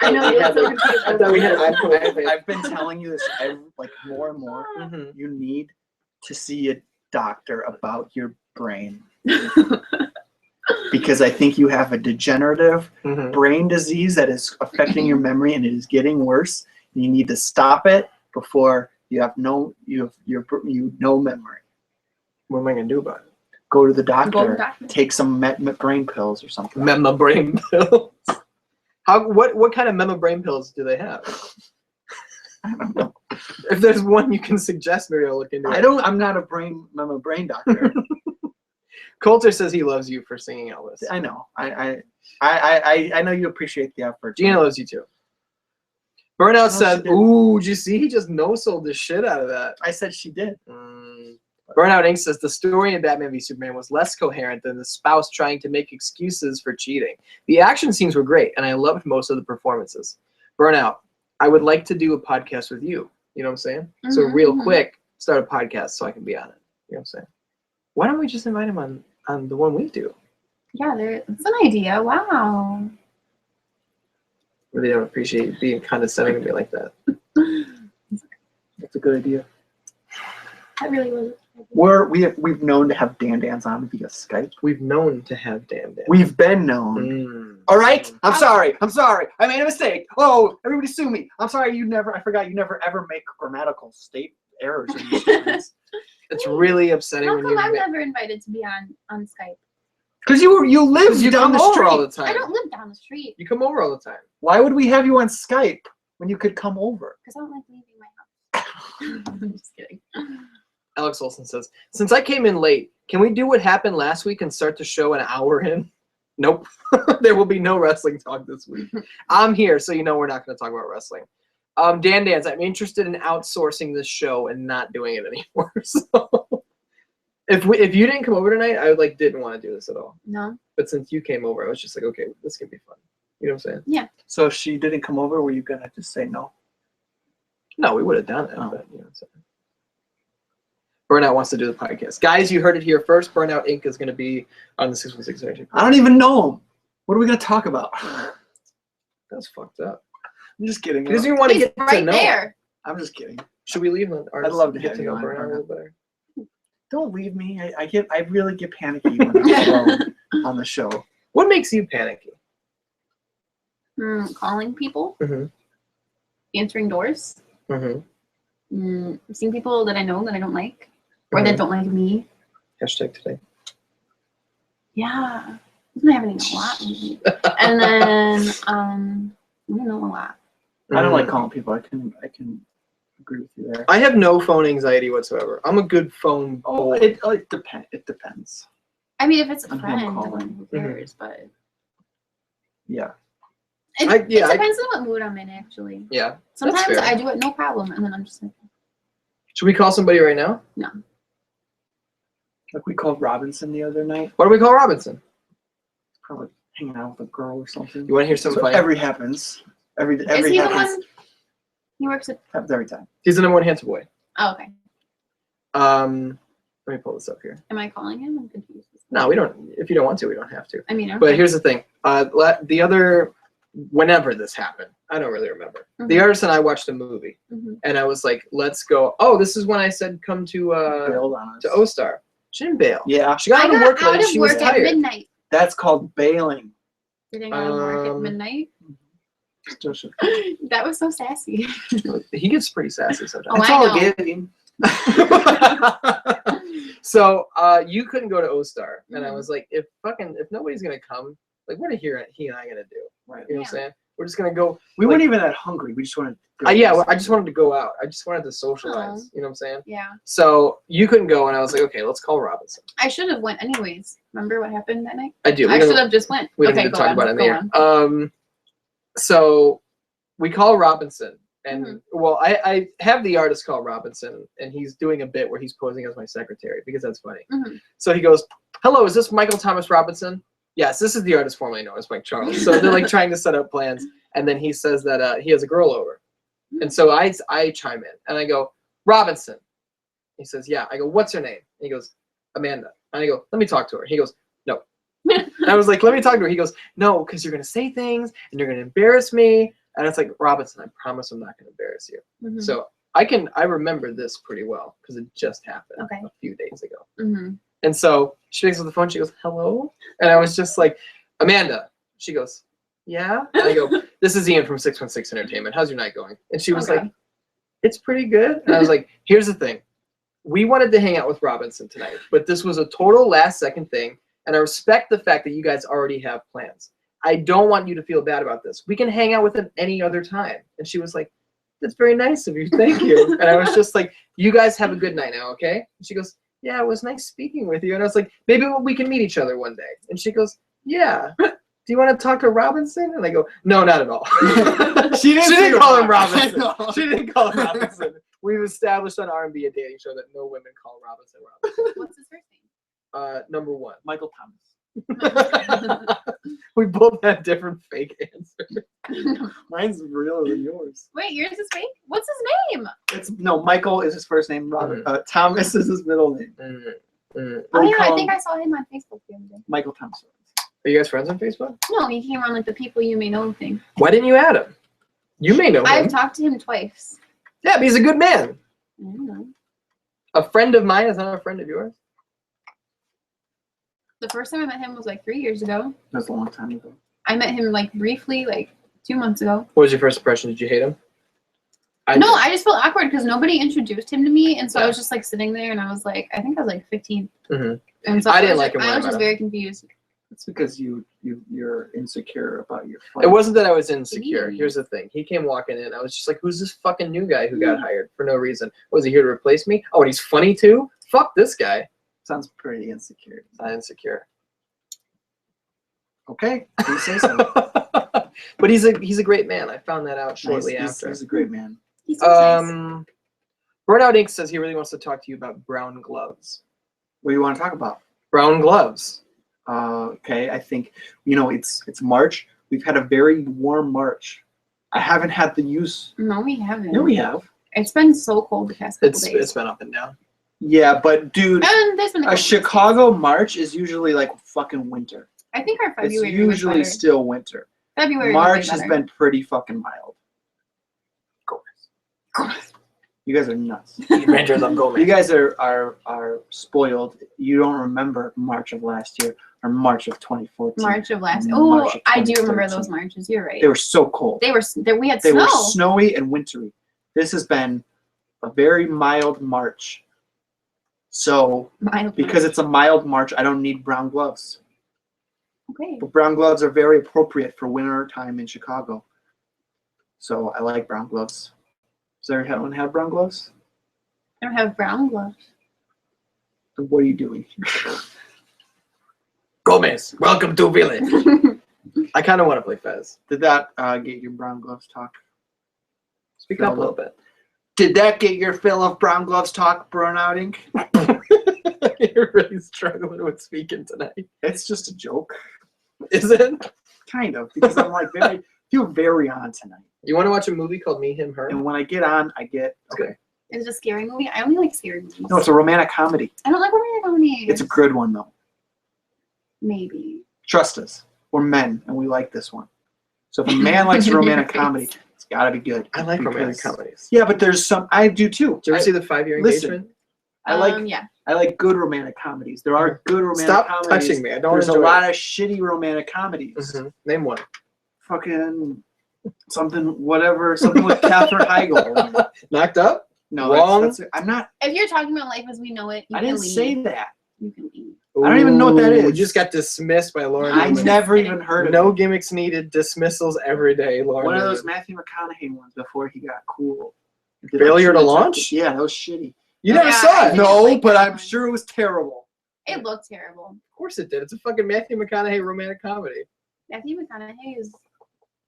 I know you look so confused. I thought we had an upcoming plan. I've been telling you this like more and more. Mm-hmm. You need to see a doctor about your brain. Because I think you have a degenerative brain disease that is affecting your memory and it is getting worse. You need to stop it before you have no memory. What am I gonna do about it? Go to the doctor. Go to the doctor. Take some brain pills or something. Mema brain pills. What kind of mema brain pills do they have? I don't know. If there's one you can suggest, maybe I'll look into it. I'm not a brain doctor. Coulter says he loves you for singing Elvis. I know. I know you appreciate the effort. Gina loves you too. Burnout said, "Ooh, did you see? He just no-sold the shit out of that." I said she did. Burnout Inc. says the story in Batman v Superman was less coherent than the spouse trying to make excuses for cheating. The action scenes were great, and I loved most of the performances. Burnout, I would like to do a podcast with you. You know what I'm saying? So real quick, start a podcast so I can be on it. You know what I'm saying? Why don't we just invite him on the one we do? Yeah, that's an idea. Wow. Really don't appreciate you being condescending to me like that. That's a good idea. That really was. We've known to have Dan on via Skype. We've known to have Dan. We've been known. All right. I'm sorry. I made a mistake. Oh, everybody sue me. I'm sorry. I forgot you never ever make grammatical state errors in your statements. It's really upsetting How when come I'm never invited to be on Skype? Because you live down the street all the time. I don't live down the street. You come over all the time. Why would we have you on Skype when you could come over? Because I don't like leaving my house. I'm just kidding. Alex Olson says, since I came in late, can we do what happened last week and start the show an hour in? Nope. There will be no wrestling talk this week. I'm here, so you know we're not going to talk about wrestling. Dan Dans, I'm interested in outsourcing this show and not doing it anymore. So if you didn't come over tonight, I didn't want to do this at all. No. But since you came over, I was just like, okay, this can be fun. You know what I'm saying? Yeah. So if she didn't come over, were you going to just say no? No, we would have done it. But, you know what I'm saying? Burnout wants to do the podcast. Guys, you heard it here first. Burnout Inc. is going to be on the 616 section. I don't even know him. What are we going to talk about? That's fucked up. I'm just kidding. He doesn't even want to get right to know there. him. I'm just kidding. Should we leave? I'd love to get have to you know on, Burnout a little Burnout. better. Don't leave me. I really get panicky when I'm alone on the show. What makes you panicky? Calling people. Mm-hmm. Answering doors. Mm-hmm. Seeing people that I know that I don't like. Or that don't like me. Hashtag today. Yeah. I've been having a lot lately. And then I don't know a lot. I don't like calling people. I can agree with you there. I have no phone anxiety whatsoever. I'm a good phone boy. It depends. I mean, if it's a I'm friend, calling. who cares? But Yeah. it depends on what mood I'm in, actually. Yeah. Sometimes fair. I do it no problem, and then I'm just like, Should we call somebody right now? no. Like we called Robinson the other night. What do we call Robinson? Probably hanging out with a girl or something. You want to hear something So funny? every happens. Every Is he the happens. one? He works at. Happens every time. He's the number one handsome boy. Oh, okay. Let me pull this up here. Am I calling him? I'm confused. No, we don't. If you don't want to, we don't have to. I mean, okay. But here's the thing. The other, whenever this happened, I don't really remember. The artist and I watched a movie, and I was like, "Let's go." Oh, this is when I said, "Come to O-Star." She didn't bail. Yeah. She got out of work late. She was at tired. midnight. That's called bailing. Getting out of work at midnight. Still should. That was so sassy. He gets pretty sassy sometimes. Oh, It's I all know. good. So you couldn't go to O-Star, and I was like, if nobody's gonna come, like what are he and I gonna do? Right. You know what I'm saying? We're just gonna go. We weren't even that hungry. We just wanted to go. Yeah, I just wanted to go out. I just wanted to socialize. Oh. You know what I'm saying? Yeah. So you couldn't go, and I was like, okay, let's call Robinson. I should have went anyways. Remember what happened that night? I do. I should have just went. We don't Okay, need to go talk on. about it in Go here. on. So we call Robinson, and Mhm. well, I have the artist call Robinson, and he's doing a bit where he's posing as my secretary because that's funny. Mhm. So he goes, "Hello, is this Michael Thomas Robinson?" Yes, this is the artist formerly known as Mike Charles. So they're like trying to set up plans, and then he says that he has a girl over, and so I chime in and I go, "Robinson." He says, "Yeah." I go, "What's her name?" And he goes, "Amanda." And I go, "Let me talk to her." He goes, "No." And I was like, "Let me talk to her." He goes, "No, because you're gonna say things and you're gonna embarrass me." And it's like, "Robinson, I promise I'm not gonna embarrass you." Mhm. So I remember this pretty well because it just happened Okay. a few days ago. Mhm. And so she picks up the phone. She goes, "Hello," and I was just like, "Amanda." She goes, "Yeah." And I go, "This is Ian from 616 Entertainment. How's your night going?" And she was Okay. like, "It's pretty good." And I was like, "Here's the thing. We wanted to hang out with Robinson tonight, but this was a total last second thing. And I respect the fact that you guys already have plans. I don't want you to feel bad about this. We can hang out with him any other time." And she was like, "That's very nice of you. Thank you." And I was just like, "You guys have a good night now, okay?" And she goes, "Yeah, it was nice speaking with you." And I was like, "Maybe we can meet each other one day." And she goes, "Yeah. Do you want to talk to Robinson?" And I go, "No, not at all." She didn't call him Robinson. She didn't call him Robinson. We've established on R&B a dating show that no women call Robinson Robinson. What's his first Number one. Michael Thomas. We both had different fake answers. name? Mine's realer than yours. Wait, yours is fake? What's his name? No, Michael is his first name. Robert. Thomas is his middle name. Oh We yeah, call I think him I saw him on Facebook the other day. Michael Thomas. Are you guys friends on Facebook? No, he came on like the people you may know thing. Why didn't you add him? You may know him. I've talked to him twice. Yeah, but he's a good man. I don't know. A friend of mine is not a friend of yours. The first time I met him was like 3 years ago. That's a long time ago. I met him like briefly, like 2 months ago. What was your first impression? Did you hate him? No, I just felt awkward because nobody introduced him to me, and so Yeah. I was just like sitting there, and I was like, I think I was like 15, Mhm. and so I didn't was like him when I I was met just him. very confused. It's because you're insecure about your It friend. wasn't that I was insecure. Jeez. Here's the thing. He came walking in. I was just like, who's this fucking new guy who got hired for no reason? Was he here to replace me? Oh, and he's funny too? Fuck this guy. Sounds pretty insecure. Not insecure. Okay, you say so. But he's a great man. I found that out shortly after. He's a great man. He's so nice. Burnout Inc. says he really wants to talk to you about brown gloves. What do you want to talk about? Brown gloves. Okay, I think it's March. We've had a very warm March. I haven't had the use. No, we haven't. No, we have. It's been so cold the past couple It's days. been up and down. Yeah, but dude, And there's been a Chicago March is usually like fucking winter. I think our It's February usually was better. still winter. February March was has better. been pretty fucking mild. You guys are nuts. Rangers of You Gomez. guys are spoiled. You don't remember March of last year or March of 2014. March of last. March Oh, of I do remember 2013. those marches. You're right. They were so cold. We had They snow. were snowy and wintry. This has been a very mild March. So Mild because it's a mild March, I don't need brown gloves. okay. But brown gloves are very appropriate for winter time in Chicago. So I like brown gloves. Does everyone have brown gloves? I don't have brown gloves. Then what are you doing? Gomez, welcome to Village. I kind of want to play Fez. Did that get your brown gloves talk? Speak up a little bit. Did that get your fill of brown gloves talk, Burnout Inc? You're really struggling with speaking tonight. It's just a joke. Is it? Kind of, because I'm like feel very on tonight. You want to watch a movie called Me, Him, Her? And when I get on, I get Okay. Is it a scary movie? I only like scary movies. No, it's a romantic comedy. I don't like romantic comedies. It's a good one though. Maybe. Trust us. We're men and we like this one. So if a man likes a romantic comedy, it's gotta be good. I like romantic Because- comedies. Yeah, but there's some I do too. Did you ever see the 5-Year listen, Engagement? Yeah. I like good romantic comedies. There are good romantic Stop comedies. touching me. I don't There's a enjoy lot it. of shitty romantic comedies. Mhm. Name one. Fucking something with Katherine Heigl. Knocked Up? No, Wrong. I'm not. If you're talking about life as we know it, you I can didn't leave. say that. You can leave. I don't even know what that Ooh, is. just got dismissed by Lauren. I Just never kidding. even heard of No it. gimmicks needed. Dismissals every day. Lauren. One of those Newman. Matthew McConaughey ones before he got cool. Did Failure to actually launch? Yeah, that was shitty. You never Yeah, saw I it. didn't No, like but that I'm one. sure it was terrible. It looked terrible. Of course it did. It's a fucking Matthew McConaughey romantic comedy. Matthew McConaughey is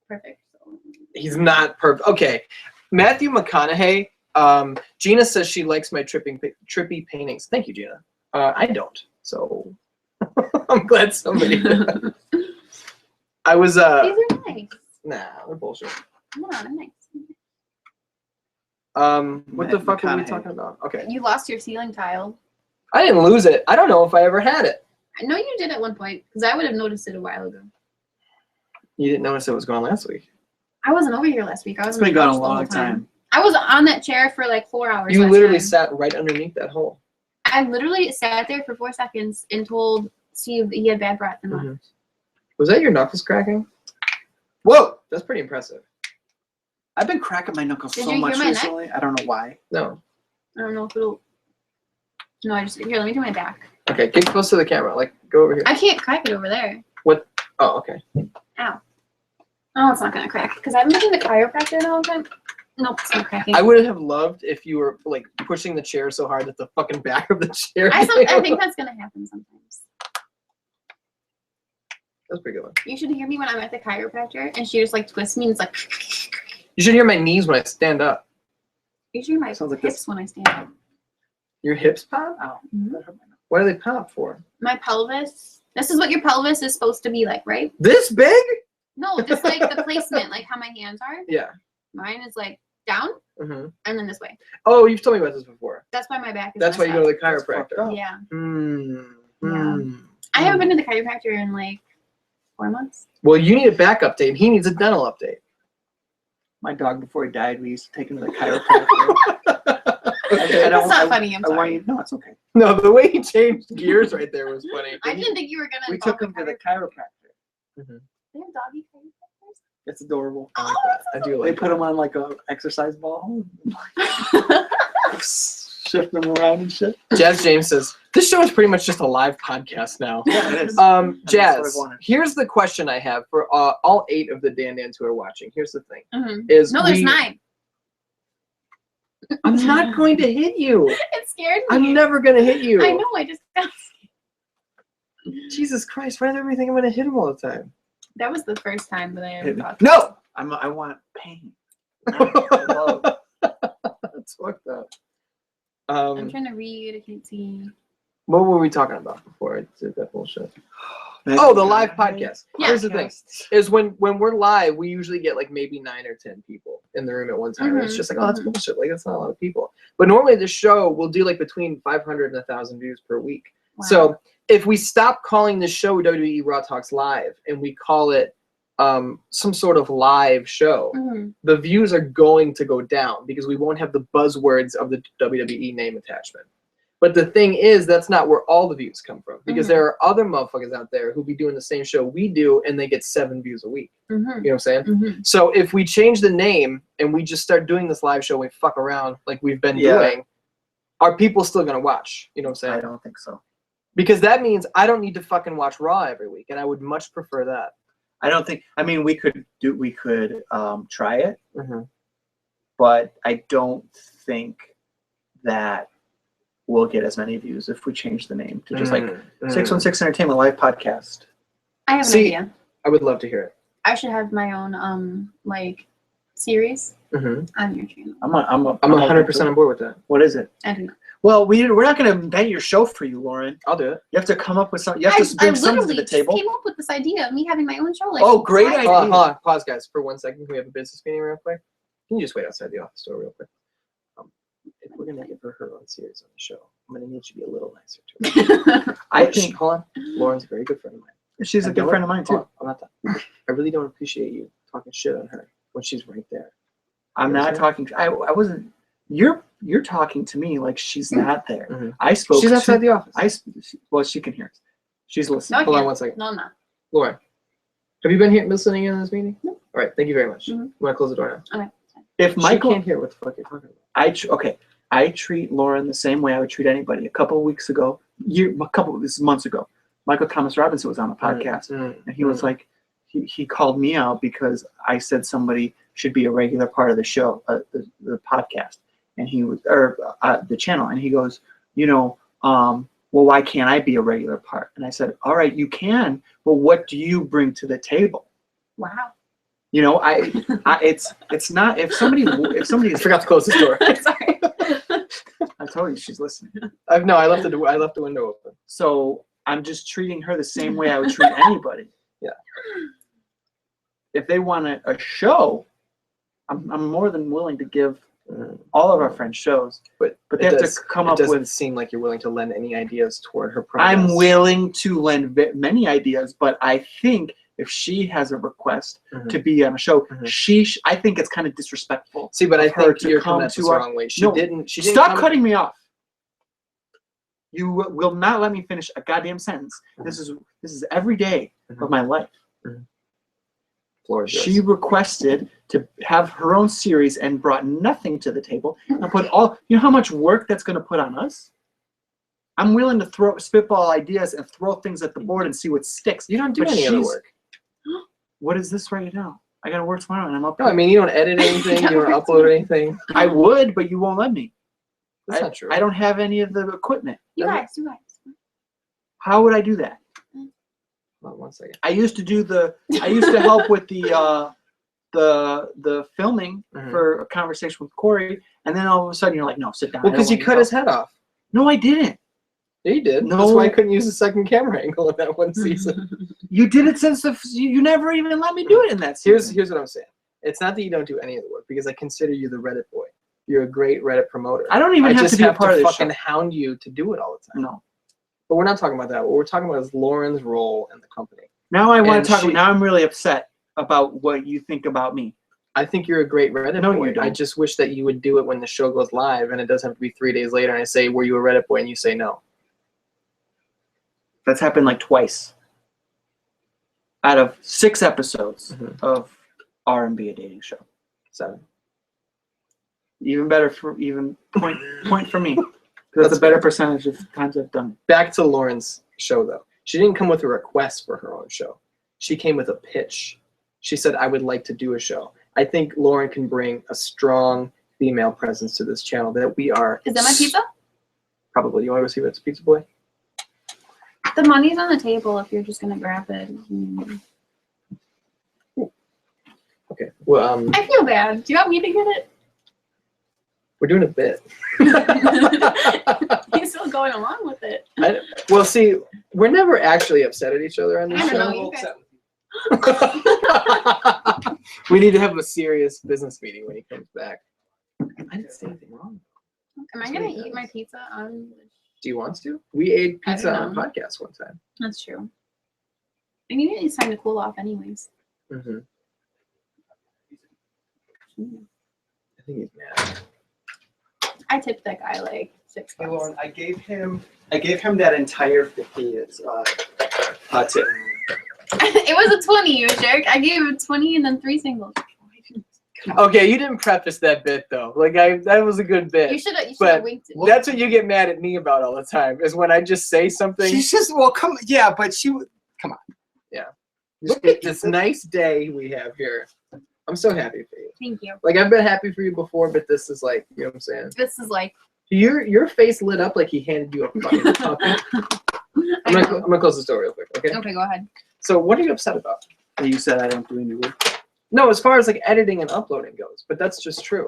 perfect. So. He's not perfect. Okay, Matthew McConaughey. Gina says she likes my trippy paintings. Thank you, Gina. I don't. So I'm glad somebody. I was. These are nice. Nah, they're bullshit. No, they're nice. What the Matthew fuck were we McConaughey. talking about? Okay, You lost your ceiling tile. I didn't lose it. I don't know if I ever had it. I know you did at one point because I would have noticed it a while ago. You didn't notice it was gone last week. I wasn't over here last week. I was It's been on the gone a couch the whole long time. I was on that chair for like 4 hours. You last literally time. sat right underneath that hole. I literally sat there for 4 seconds and told Steve that he had bad breath and left. Mhm. Was that your knuckles cracking? Whoa, that's pretty impressive. I've been cracking my knuckles Did so you hear much my neck? recently. I don't know why. No. I don't know if it'll. No, I just here. Let me do my back. Okay, get close to the camera. Like, go over here. I can't crack it over there. Oh, okay. Ow. Oh, it's not gonna crack because I've been doing the chiropractor the whole time. Nope, it's not cracking. I would have loved if you were like pushing the chair so hard that the fucking back of the chair. I think that's gonna happen sometimes. That's a pretty good one. You should hear me when I'm at the chiropractor and she just like twists me and it's like. You should hear my knees when I stand up. You should hear my Sounds like hips this. when I stand up. Your hips pop? Ow. Mhm. That hurt my knuckles. What do they pop for? My pelvis. This is what your pelvis is supposed to be like, right? This big? No, just like the placement, like how my hands are. Yeah. Mine is like down hmm and then this way. Oh, you've told me about this before. That's why my back is. That's why you messed go to the That's fucked chiropractor. up. Yeah. I I haven't been to the chiropractor in like 4 months. Well, you need a back update. He needs a dental update. My dog, before he died, we used to take him to the chiropractor. Okay. I don't- That's not funny. I'm I want sorry. you. No, it's okay. No, the way he changed gears right there was funny. I didn't think you were gonna. We involve took him to the chiropractor. chiropractor. They have doggy chiropractors. It's adorable. I like that. I do They like put him on like a exercise ball, Oh, shift him around and shit. Jazz James says, this show is pretty much just a live podcast now. Yeah, it is. Jazz, what I wanted. here's the question I have for all 8 of the Dan Dans who are watching. Here's the thing. Mhm. Is No, there's we- 9. I'm not going to hit you. It scared me. I'm never going to hit you. I know. I just. Jesus Christ, why does everybody think I'm going to hit him all the time? That was the first time that I ever thought. No! I want pain. That's fucked up. I'm trying to read. I can't see. What were we talking about before I did that bullshit? Oh, the live podcast. Yeah. Here's the thing. Is when we're live, we usually get like maybe 9 or 10 people in the room at one time. And it's Mhm, just like, oh, that's mhm. bullshit. Like, that's not a lot of people. But normally this show will do like between 500 and 1,000 views per week. Wow. So if we stop calling this show WWE Raw Talks Live and we call it some sort of live show, Mhm. the views are going to go down because we won't have the buzzwords of the WWE name attachment. But the thing is, that's not where all the views come from because Mhm. there are other motherfuckers out there who be doing the same show we do and they get 7 views a week. Mhm. You know what I'm saying? Mhm. So if we change the name and we just start doing this live show and we fuck around like we've been Yeah. doing, are people still going to watch? You know what I'm I saying? don't think so. Because that means I don't need to fucking watch Raw every week and I would much prefer that. I don't think. I mean, we could try it, Mm-hmm. but I don't think that we'll get as many views if we change the name to just like 616 Entertainment Live Podcast. I have an See- idea. I would love to hear it. I should have my own like series Mm-hmm. on your channel. I'm I'm 100% on board with that. What is it? I don't know. Well, we're not going to invent your show for you, Lauren. I'll do it. You have to come up with something. You have to I bring something to literally the just table. came up with this idea of me having my own show. Like, Oh, great why- idea. Hold on, pause, guys, for 1 second. Can we have a business meeting real quick? Can you just wait outside the office door real quick? If we're gonna give her own series on the show, I'm gonna need you to be a little nicer to her. I think hold on. Lauren's a very good friend of mine. she's a I good don't- friend of mine hold too. on, I'm not done. I really don't appreciate you talking shit on her when she's right there. I'm not Yes, talking. I wasn't. You're talking to me like she's not there. Mhm. I spoke. She's outside to, the office. well, she can hear us. She's No, listening. I Hold on can't. 1 second. No, I'm not. Lauren, have you been here listening in on this meeting? No. All right, thank you very much. Mhm. You want to close the door now? Okay. If Michael can't hear what the fuck you're talking about. I treat Lauren the same way I would treat anybody. A couple of weeks ago, this is months ago, Michael Thomas Robinson was on a podcast, and he was like, he called me out because I said somebody should be a regular part of the show, the podcast, and he was, the channel, and he goes, well, why can't I be a regular part? And I said, all right, you can, but what do you bring to the table? Wow. It's not if somebody I forgot to close the door. Sorry. I told you she's listening. I left the window open. So I'm just treating her the same way I would treat anybody. Yeah. If they want a show, I'm more than willing to give all of our friends shows. But they have to come up with. It doesn't seem like you're willing to lend any ideas toward her progress. I'm willing to lend many ideas, but I think if she has a request to be on a show, I think it's kind of disrespectful. See, but I think you're coming at this the wrong way. She didn't stop cutting me off. You will not let me finish a goddamn sentence. This is every day of my life. She requested to have her own series and brought nothing to the table and put you know how much work that's going to put on us? I'm willing to spitball ideas and throw things at the board and see what sticks. You don't do any other work. What is this right now? I got to work tomorrow and I'm up. No, I mean, you don't edit anything. You don't upload anything. I would, but you won't let me. That's not true. I don't have any of the equipment. You guys. How would I do that? Hold on 1 second. I used to help with the filming for a conversation with Corey, and then all of a sudden you're like, no, sit down. Well, because you cut his head off. No, I didn't. Yeah, you did. No. That's why I couldn't use the second camera angle in that one season. You did it since you never even let me do it in that season. Here's what I'm saying. It's not that you don't do any of the work, because I consider you the Reddit boy. You're a great Reddit promoter. I don't even have to be a part of this show. fucking hound you to do it all the time. No. But we're not talking about that. What we're talking about is Lauren's role in the company. Now I want to talk. Now I'm really upset about what you think about me. I think you're a great Reddit boy. You don't. I just wish that you would do it when the show goes live, and it doesn't have to be 3 days later, and I say, were you a Reddit boy? And you say no. That's happened like twice. Out of 6 episodes of R&B, a dating show. 7. Even better point for me. That's a better percentage of times I've done it. Back to Lauren's show, though. She didn't come with a request for her own show. She came with a pitch. She said, I would like to do a show. I think Lauren can bring a strong female presence to this channel that we are. Is that my pizza? Probably. You want to go see what's Pizza Boy? The money's on the table if you're just going to grab it. Okay. Well, I feel bad. Do you want me to get it? We're doing a bit. He's still going along with it. Well, see, we're never actually upset at each other on this I show. don't know, you guys. We need to have a serious business meeting when he comes back. I didn't say anything wrong. Am I going to eat my pizza on? Do you want to? We ate pizza I don't on a know. podcast one time. That's true. I need it needs time to cool off anyways. I think he's mad. I tipped that guy like $6. Hey, Lauren, I gave him that entire 50. It's hot tip. It was a 20, you jerk. I gave him 20 and then 3 singles. Okay, you didn't preface that bit though. Like that was a good bit. You should have But winked it. that's what you get mad at me about all the time, is when I just say something. She's just come on. Yeah. Look at this nice day we have here. I'm so happy for you. Thank you. Like, I've been happy for you before, but this is like, you know what I'm saying? This is like. Your face lit up like he handed you a fucking puppet. I'm gonna close this door real quick, okay? Okay, go ahead. So what are you upset about? You said I don't do any work. No, as far as like editing and uploading goes, but that's just true.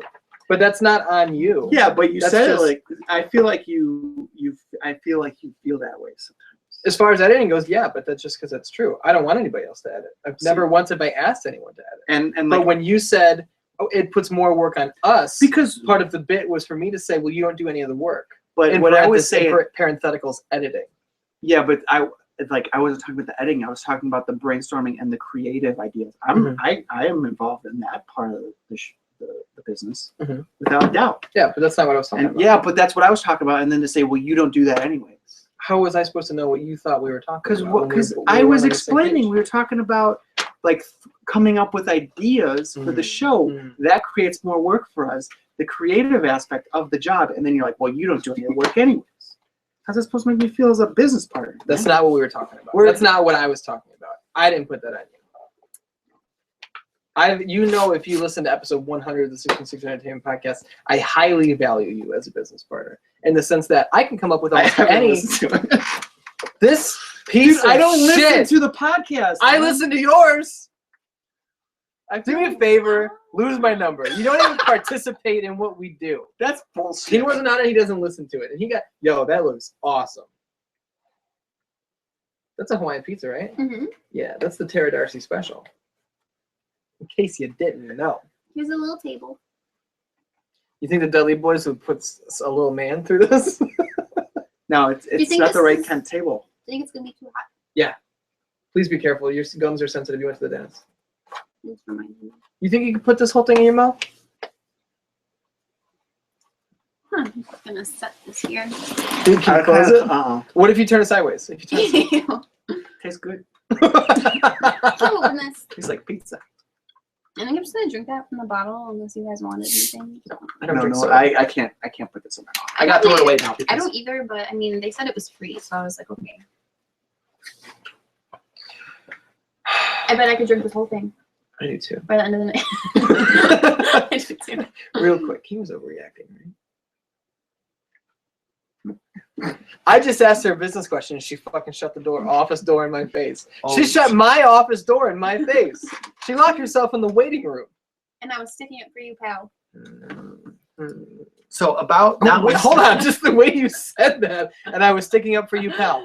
But that's not on you. Yeah, but you That's said just- it like I feel like you feel that way sometimes. As far as editing goes, yeah, but that's just because that's true. I don't want anybody else to edit. I've never once have I asked anyone to edit. And But like, when you said, oh, it puts more work on us, because part of the bit was for me to say, well, you don't do any of the work. but And what I was parentheses- saying, parentheticals editing. yeah, but I wasn't talking about the editing. I was talking about the brainstorming and the creative ideas. I am involved in that part of the business without a doubt. Yeah, but that's not what I was talking And about. yeah, but that's what I was talking about. And then to say, well, you don't do that anyways. How was I supposed to know what you thought we were talking about? Because when I we was weren't on the same explaining. page? We were talking about like coming up with ideas for the show. That creates more work for us. The creative aspect of the job, and then you're like, well, you don't do any work anyways. How's that supposed to make me feel as a business partner? That's not what we were talking about. That's not what I was talking about. I didn't put that on you. If you listen to episode 100 of the 66 Entertainment Podcast, I highly value you as a business partner in the sense that I can come up with almost any. This piece of I don't shit. listen to the podcast. I listen to yours. Do me a favor, lose my number. You don't even participate in what we do. That's bullshit. He wasn't on it, he doesn't listen to it. And he got, that looks awesome. That's a Hawaiian pizza, right? Mm-hmm. Yeah, that's the Tara Darcy special. In case you didn't know. Here's a little table. You think the Dudley Boyz would put a little man through this? No, it's not the right kind of table. I think it's going to be too hot. Yeah. Please be careful. Your gums are sensitive. You went to the dentist. Thanks for reminding me. You think you could put this whole thing in your mouth? I'm just going to set this here. Dude, can you close it? What if you turn it sideways? If you turn it Tastes good. Oh, goodness. Tastes like pizza. I think I'm just going to drink that from the bottle unless you guys wanted anything. No, I don't drink no, soda. I can't put this in my mouth. I got to throw it away now. I don't either, but I mean, they said it was free, so I was like, okay. I bet I could drink this whole thing. I do too. By the end of the night. I do too. Real quick, he was overreacting, right? I just asked her a business question and she fucking shut the office door in my face. She shut my office door in my face. She locked herself in the waiting room. And I was sticking it for you, pal. So about now, wait, hold on, just the way you said that, and I was sticking up for you, pal.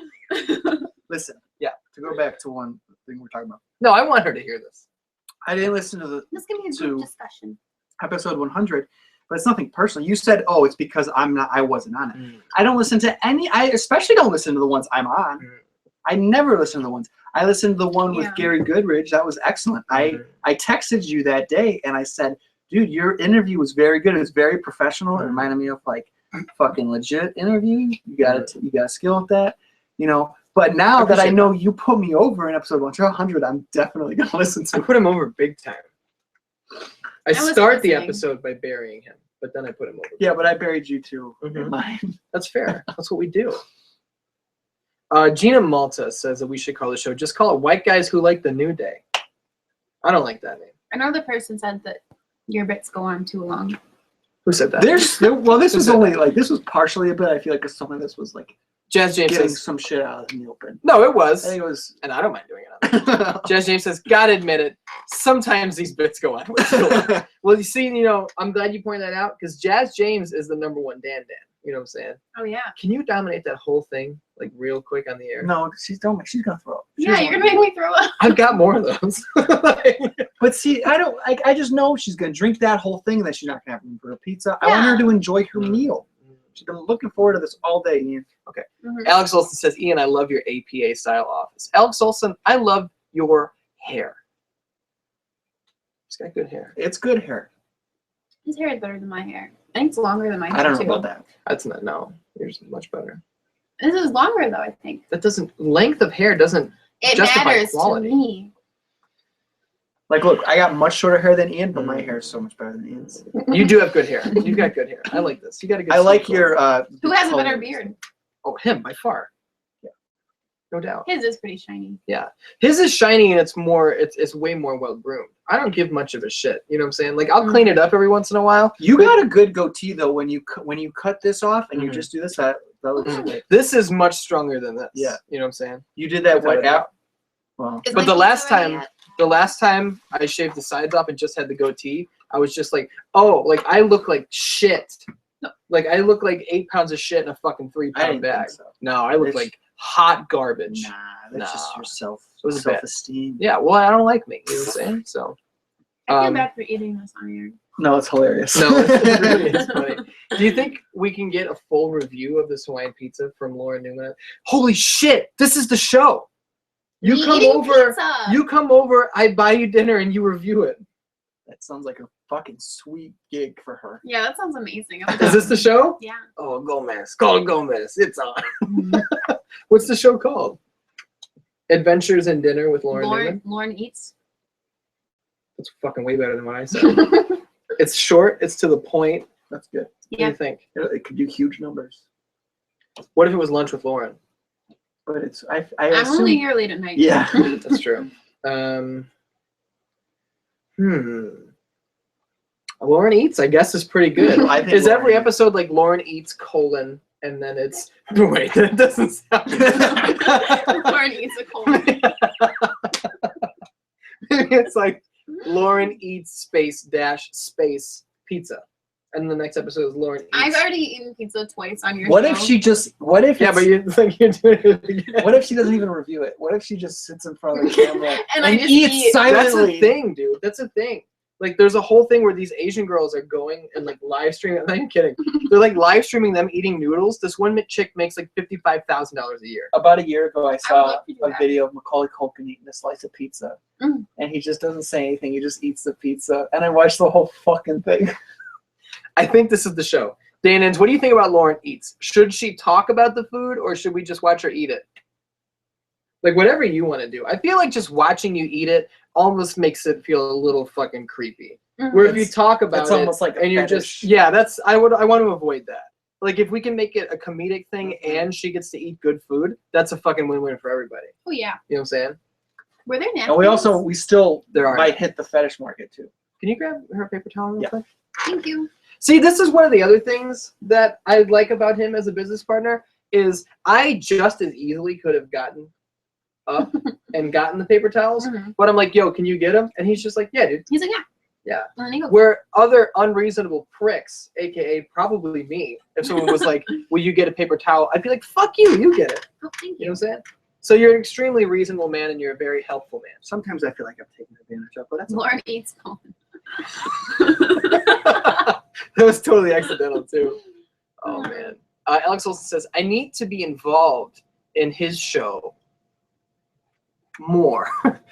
Listen, yeah. To go back to one thing we're talking about. No, I want her to hear this. I didn't listen to This can be a group discussion. Episode 100, but it's nothing personal. You said, "Oh, it's because I wasn't on it." I don't listen to any. I especially don't listen to the ones I'm on. I never listen to the ones. I listened to the one with Gary Goodridge. That was excellent. I texted you that day and I said, "Dude, your interview was very good. It was very professional. It reminded me of like fucking legit interview. You got a skill at that, you know." But now that I know you put me over in episode 100, I'm definitely gonna listen to it. I put him over big time. I start the episode by burying him, but then I put him over. Yeah, but I buried you too in mine. That's fair. That's what we do. Gina Malta says that we should call the show, just call it White Guys Who Like the New Day. I don't like that name. Another person said that your bits go on too long. Who said that? This was partially a bit. I feel like some of this was like Jazz James getting says some shit out in the open. No, it was. I think it was, and I don't mind doing it. Jazz James says, "Gotta admit it. Sometimes these bits go on." Well, you see, I'm glad you pointed that out because Jazz James is the #1 Dan. You know what I'm saying? Oh yeah. Can you dominate that whole thing like real quick on the air? No, she's gonna throw up. Yeah, you're gonna make me throw up. I've got more of those. But see, I just know she's gonna drink that whole thing and that she's not gonna have room for a pizza. I want her to enjoy her meal. She's been looking forward to this all day, Ian. Okay. Alex Olson says, "Ian, I love your APA style office." Alex Olson, I love your hair. He's got good hair. It's good hair. His hair is better than my hair. I think it's longer than my hair. I don't know about that. That's not, no. Yours is much better. This is longer though, I think. That doesn't, length of hair doesn't justify matters quality. To me. Like, look, I got much shorter hair than Ian, but my hair is so much better than Ian's. You do have good hair. You've got good hair. I like this. You got a good. I like your. Who has a better beard? Oh, him by far. Yeah, no doubt. His is pretty shiny. Yeah, his is shiny and it's more. It's way more well groomed. I don't give much of a shit. You know what I'm saying? Like I'll clean it up every once in a while. You got a good goatee though when you cut this off and you just do this. That looks great. This is much stronger than this. Yeah, you know what I'm saying? You did that what app? Well, but the last time I shaved the sides off and just had the goatee, I was just like, oh, like I look like shit. Like I look like 8 pounds of shit in a fucking 3-pound bag. So. No, I look like hot garbage. Nah, that's just your self-esteem. Yeah, well, I don't like me. You know what I'm saying? So. I feel bad for eating this on here. No, it's hilarious. No, it really is funny. Do you think we can get a full review of this Hawaiian pizza from Laura Newman? Holy shit! This is the show. You come over, I buy you dinner, and you review it. That sounds like a fucking sweet gig for her. Yeah, that sounds amazing. Is this the show? Yeah. Oh, Gomez. Call Gomez. It's on. What's the show called? Adventures in Dinner with Lauren Newman? Lauren Eats. That's fucking way better than what I said. It's short. It's to the point. That's good. What do you think? It could do huge numbers. What if it was lunch with Lauren? But it's I'm assume, only here late at night. Yeah. That's true. Lauren Eats, I guess, is pretty good. I think Is Lauren every Eats. episode like Lauren Eats colon and then it's wait, that doesn't sound Lauren eats a colon. Maybe it's like Lauren Eats space dash space pizza. And the next episode is Lauren Eats. I've already eaten pizza twice on your What show. if she just? What if? Yeah, it's- but you're like you're doing it again. What if she doesn't even review it? What if she just sits in front of the camera And I just eats eat. That's silently? a thing, dude. That's a thing. Like, there's a whole thing where these Asian girls are going and like live streaming. I'm not even kidding. They're like live streaming them eating noodles. This one chick makes like $55,000 a year. About a year ago, I saw love to do a that. video of Macaulay Culkin eating a slice of pizza, Mm. and he just doesn't say anything. He just eats the pizza, and I watched the whole fucking thing. I think this is the show. Danins, what do you think about Lauren Eats? Should she talk about the food or should we just watch her eat it? Like, whatever you want to do. I feel like just watching you eat it almost makes it feel a little fucking creepy. Where if you talk about It's it almost like a and you're fetish. just that's I want to avoid that. Like, if we can make it a comedic thing and she gets to eat good food, that's a fucking win-win for everybody. Oh yeah. You know what I'm saying? Were there napkins? And we still There are. might hit the fetish market too. Can you grab her paper towel real Yeah. quick? Thank you. See, this is one of the other things that I like about him as a business partner is I just as easily could have gotten up and gotten the paper towels, Mhm. but I'm like, yo, can you get them? And he's just like, yeah, dude. He's like, yeah. Yeah. And then he goes, Where other unreasonable pricks, aka probably me, if someone was like, will you get a paper towel? I'd be like, fuck you, you get it. oh, thank You know you. what I'm saying? So you're an extremely reasonable man and you're a very helpful man. Sometimes I feel like I'm taking advantage of, but that's Lauren eats colon. That was totally accidental too. Oh man. Alex Olsen says, I need to be involved in his show more.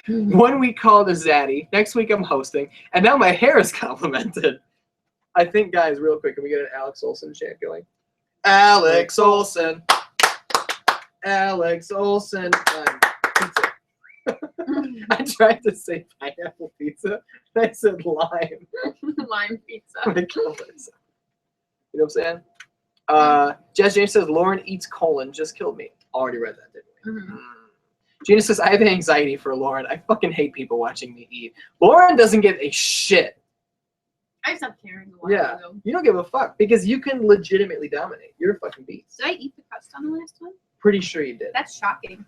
1 week called a zaddy, next week I'm hosting, and now my hair is complimented. I think, guys, real quick, can we get an Alex Olsen chant going? Alex Olsen. Alex Olsen. Pizza. I tried to say pineapple pizza, and I said lime. Lime pizza. I'm gonna kill myself. You know what I'm saying? Jazz James says Lauren eats colon just killed me. Already read that, didn't we? Mhm. Gina says I have anxiety for Lauren. I fucking hate people watching me eat. Lauren doesn't give a shit. I stopped caring a while Yeah, ago. you don't give a fuck because you can legitimately dominate. You're a fucking beast. Did I eat the crust on the last one? Pretty sure you did. That's shocking.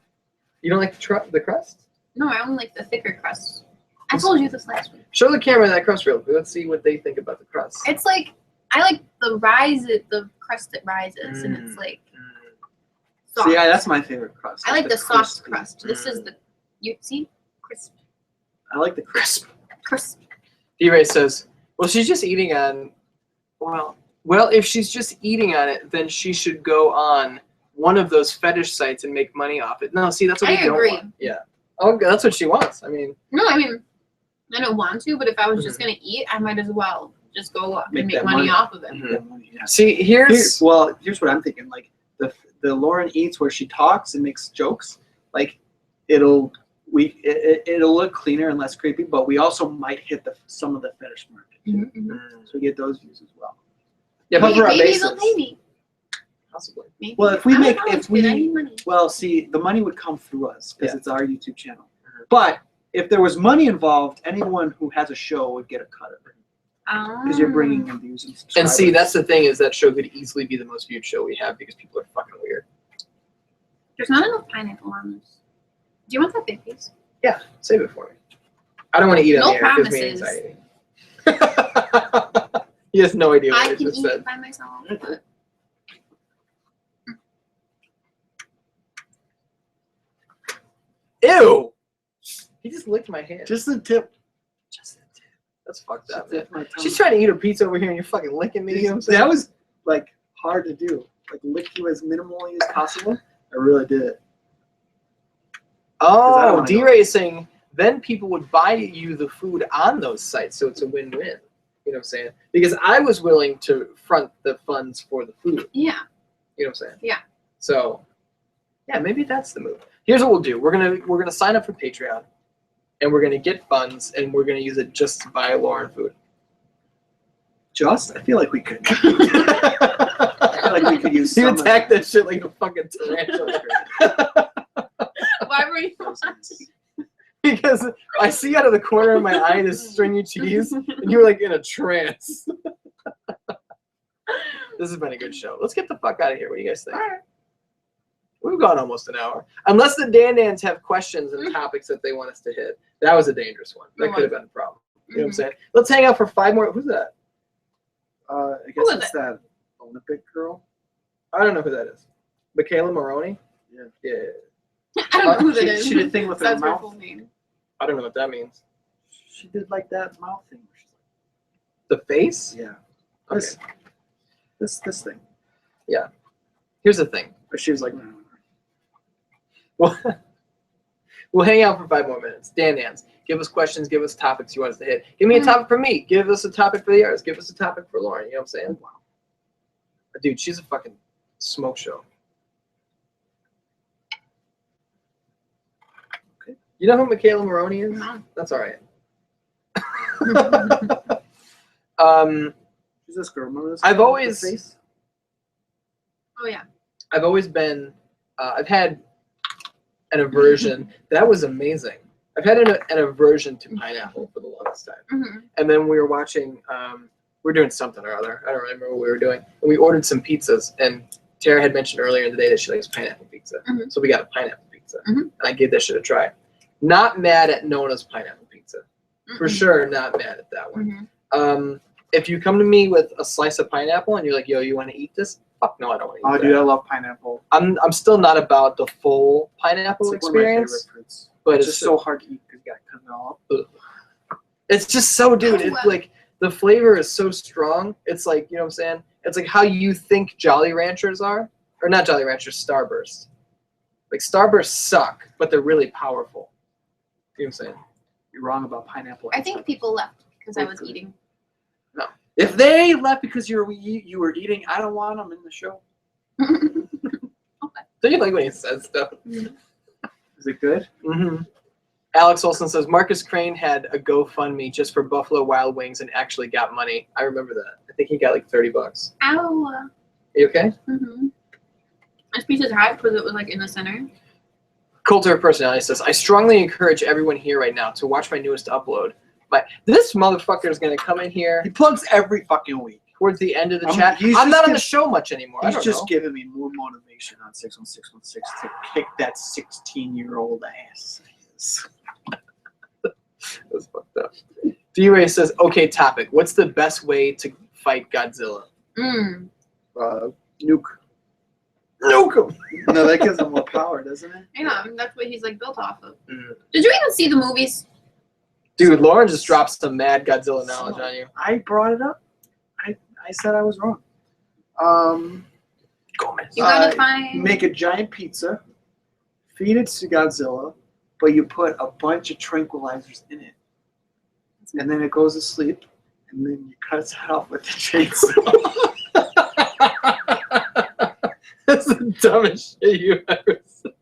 You don't like the crust? No, I only like the thicker crust. I told you this last week. Show the camera that crust real quick. Let's see what they think about the crust. It's like I like the crust that rises, and it's like soft. So yeah, that's my favorite crust. I like the That's soft crispy. crust. This is the crisp. I like the crisp. Crisp. D-Ray says, well, she's just eating on, well, if she's just eating on it, then she should go on one of those fetish sites and make money off it. No, see, that's what I we don't agree. want. Yeah. Oh, that's what she wants. I mean, No, I mean, I don't want to, but if I was just gonna eat, I might as well just go up and Make make that money money. off of it. Mhm. Yeah. see, here's Here's what I'm thinking. Like the Lauren Eats where she talks and makes jokes. Like it'll look cleaner and less creepy, but we also might hit some of the fetish market. too. Mhm. So we get those views as well. yeah, Maybe, cover our maybe they'll bases. pay me. Possibly. Maybe. Well, if we I'm a make- college if we- kid, I need money. Well, see, the money would come through us because Yeah. it's our YouTube channel. Mhm. But if there was money involved, anyone who has a show would get a cut of it because you're bringing in views and And subscribers. see, that's the thing is that show could easily be the most viewed show we have because people are fucking weird. There's not enough pineapple on this. Do you want that big piece? Yeah, save it for me. I don't want to eat No on the air. It gives me promises. anxiety. He has no idea what I I can just eat said. it by myself. But Ew! He just licked my hand. just the tip. Just the tip. That's fucked Just up, man. tip my tongue. She's trying to eat her pizza over here and you're fucking licking me. You know what I'm saying? That was like hard to do. Like lick you as minimally as possible. I really did it. I don't Oh, wanna D-Ray is saying then people would buy you the food on those sites, so it's a win-win. You know what I'm saying? Because I was willing to front the funds for the food. yeah. You know what I'm saying? Yeah. So, yeah, maybe that's the move. Here's what we'll do. We're gonna sign up for Patreon, and we're gonna get funds, and we're gonna use it just to buy Lauren food. Just? I feel like we could. I feel like we could use You some. attack that shit like a fucking tarantula. Why were you watching? Because I see out of the corner of my eye this stringy cheese, and you're like in a trance. This has been a good show. Let's get the fuck out of here. What do you guys think? All right. We've gone almost an hour. Unless the Dan-Dans have questions and topics that they want us to hit. That was a dangerous one. That could have been a problem. You know what I'm saying? Let's hang out for 5 more. Who's that? I guess it's that Olympic girl. I don't know who that is. Michaela Maroney? Yeah. I don't know who that She, is. she did a thing with her That's her mouth. full name. I don't know what that means. She did like that mouth thing. The face? Yeah. Okay. This thing. Here's the thing. But she was like, We'll hang out for 5 more minutes. Dan-Dans, give us questions, give us topics you want us to hit. Give me a topic for me. Give us a topic for the others. Give us a topic for Lauren. You know what I'm saying? Wow. Dude, she's a fucking smoke show. Okay. You know who Michaela Maroney is? No. That's all right. who's this girl? Remember this I've girl with always- the face? Oh yeah. I've always been, I've had an aversion. That was amazing. I've had an aversion to pineapple for the longest time. Mm-hmm. And then we were watching, we were doing something or other. I don't remember what we were doing. And we ordered some pizzas. And Tara had mentioned earlier in the day that she likes pineapple pizza. Mhm. So we got a pineapple pizza. Mhm. And I gave that shit a try. Not mad at Nona's pineapple pizza. For sure, not mad at that one. Mm-hmm. If you come to me with a slice of pineapple and you're like, yo, you want to eat this? Fuck no, I don't want to eat Oh, that. dude, I love pineapple. I'm still not about the full pineapple It's like one of my favorite experience. fruits. But It's it's just so hard to eat because you got to cut it all up. It's just so, dude, it's like the flavor is so strong. It's like, you know what I'm saying? It's like how you think Jolly Ranchers are. Or not Jolly Ranchers, Starburst. Like Starburst suck, but they're really powerful. You know what I'm saying? You're wrong about pineapple. I think people left because I was eating. If they left because you were eating, I don't want them in the show. Don't you like when he says stuff? Is it good? Mm-hmm. Alex Olson says, Marcus Crane had a GoFundMe just for Buffalo Wild Wings and actually got money. I remember that. I think he got like $30. Ow. Are you okay? Mm-hmm. This piece is hot because it was like in the center. Coulter Personality says, I strongly encourage everyone here right now to watch my newest upload. But this motherfucker is going to come in here He plugs every fucking week. towards the end of the I'm- chat. he's I'm just not on gonna- the show much anymore. I He's don't just know. giving me more motivation on 61616 to kick that 16-year-old ass. That's fucked up. D-Ray says, okay, topic. What's the best way to fight Godzilla? Mm. Nuke. Nuke him! No, that gives him more power, doesn't it? Yeah, that's what he's like built off of. Mm. Did you even see the movies? Dude, Lauren just dropped some mad Godzilla knowledge on you. I brought it up. I said I was wrong. Gomez. You gotta You find. make a giant pizza, feed it to Godzilla, but you put a bunch of tranquilizers in it. And then it goes to sleep, and then you cut its head off with the chainsaw. That's the dumbest shit you ever said.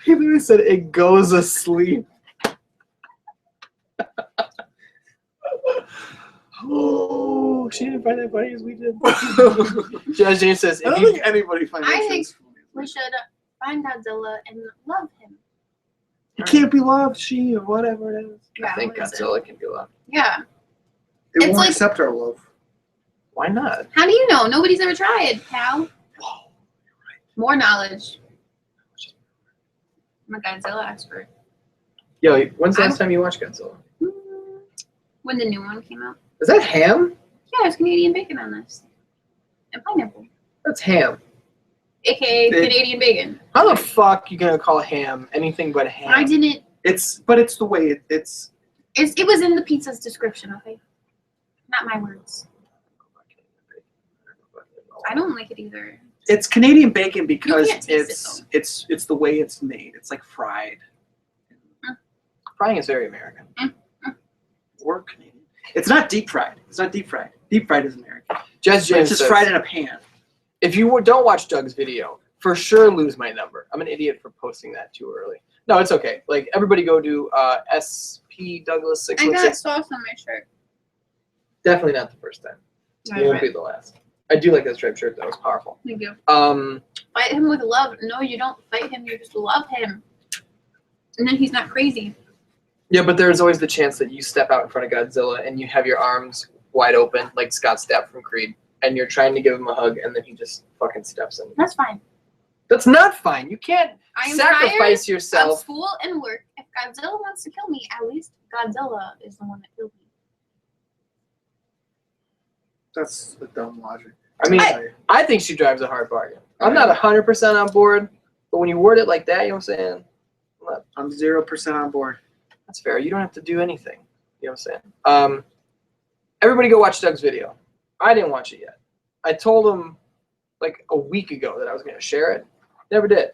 He literally said it goes asleep. Oh, she didn't find that funny as we did. Jazz Jane says, I if don't you, think anybody finds I that think shit's funny. We should find Godzilla and love him. He can't be loved, she, or whatever it is. I think what is it? Godzilla can be loved. Yeah. It It's won't like- accept our love. Why not? How do you know? Nobody's ever tried, pal. More knowledge. I'm a Godzilla expert. Yo, when's the last time you watched Godzilla? When the new one came out. Is that ham? Yeah, there's Canadian bacon on this. And pineapple. That's ham. AKA Canadian bacon. How the fuck you gonna call ham anything but ham? I didn't. But it's the way it's. It was in the pizza's description, okay? Not my words. I don't like it either. It's Canadian bacon because can't taste it's the way it's made. It's like fried. Frying is very American. Or Canadian. It's not deep fried. It's not deep fried. Deep fried is American. Jazz It's James just says, fried in a pan. if you don't watch Doug's video, for sure lose my number. I'm an idiot for posting that too early. No, it's okay. Like everybody go to SP Douglas I got 616. sauce on my shirt. Definitely not the first time. It won't be the last. I do like that striped shirt. That was powerful. Thank you. Um, Fight him with love. No, you don't fight him. You just love him. And then he's not crazy. yeah, but there's always the chance that you step out in front of Godzilla and you have your arms wide open, like Scott Stapp from Creed, and you're trying to give him a hug, and then he just fucking steps in. That's fine. That's not fine. You can't I am sacrifice tired yourself. of school and work. If Godzilla wants to kill me, at least Godzilla is the one that killed me. That's the dumb logic. I mean, I think she drives a hard bargain. I'm not 100% on board, but when you word it like that, you know what I'm saying? I'm 0% on board. That's fair. You don't have to do anything. You know what I'm saying? Everybody go watch Doug's video. I didn't watch it yet. I told him like a week ago that I was going to share it. Never did.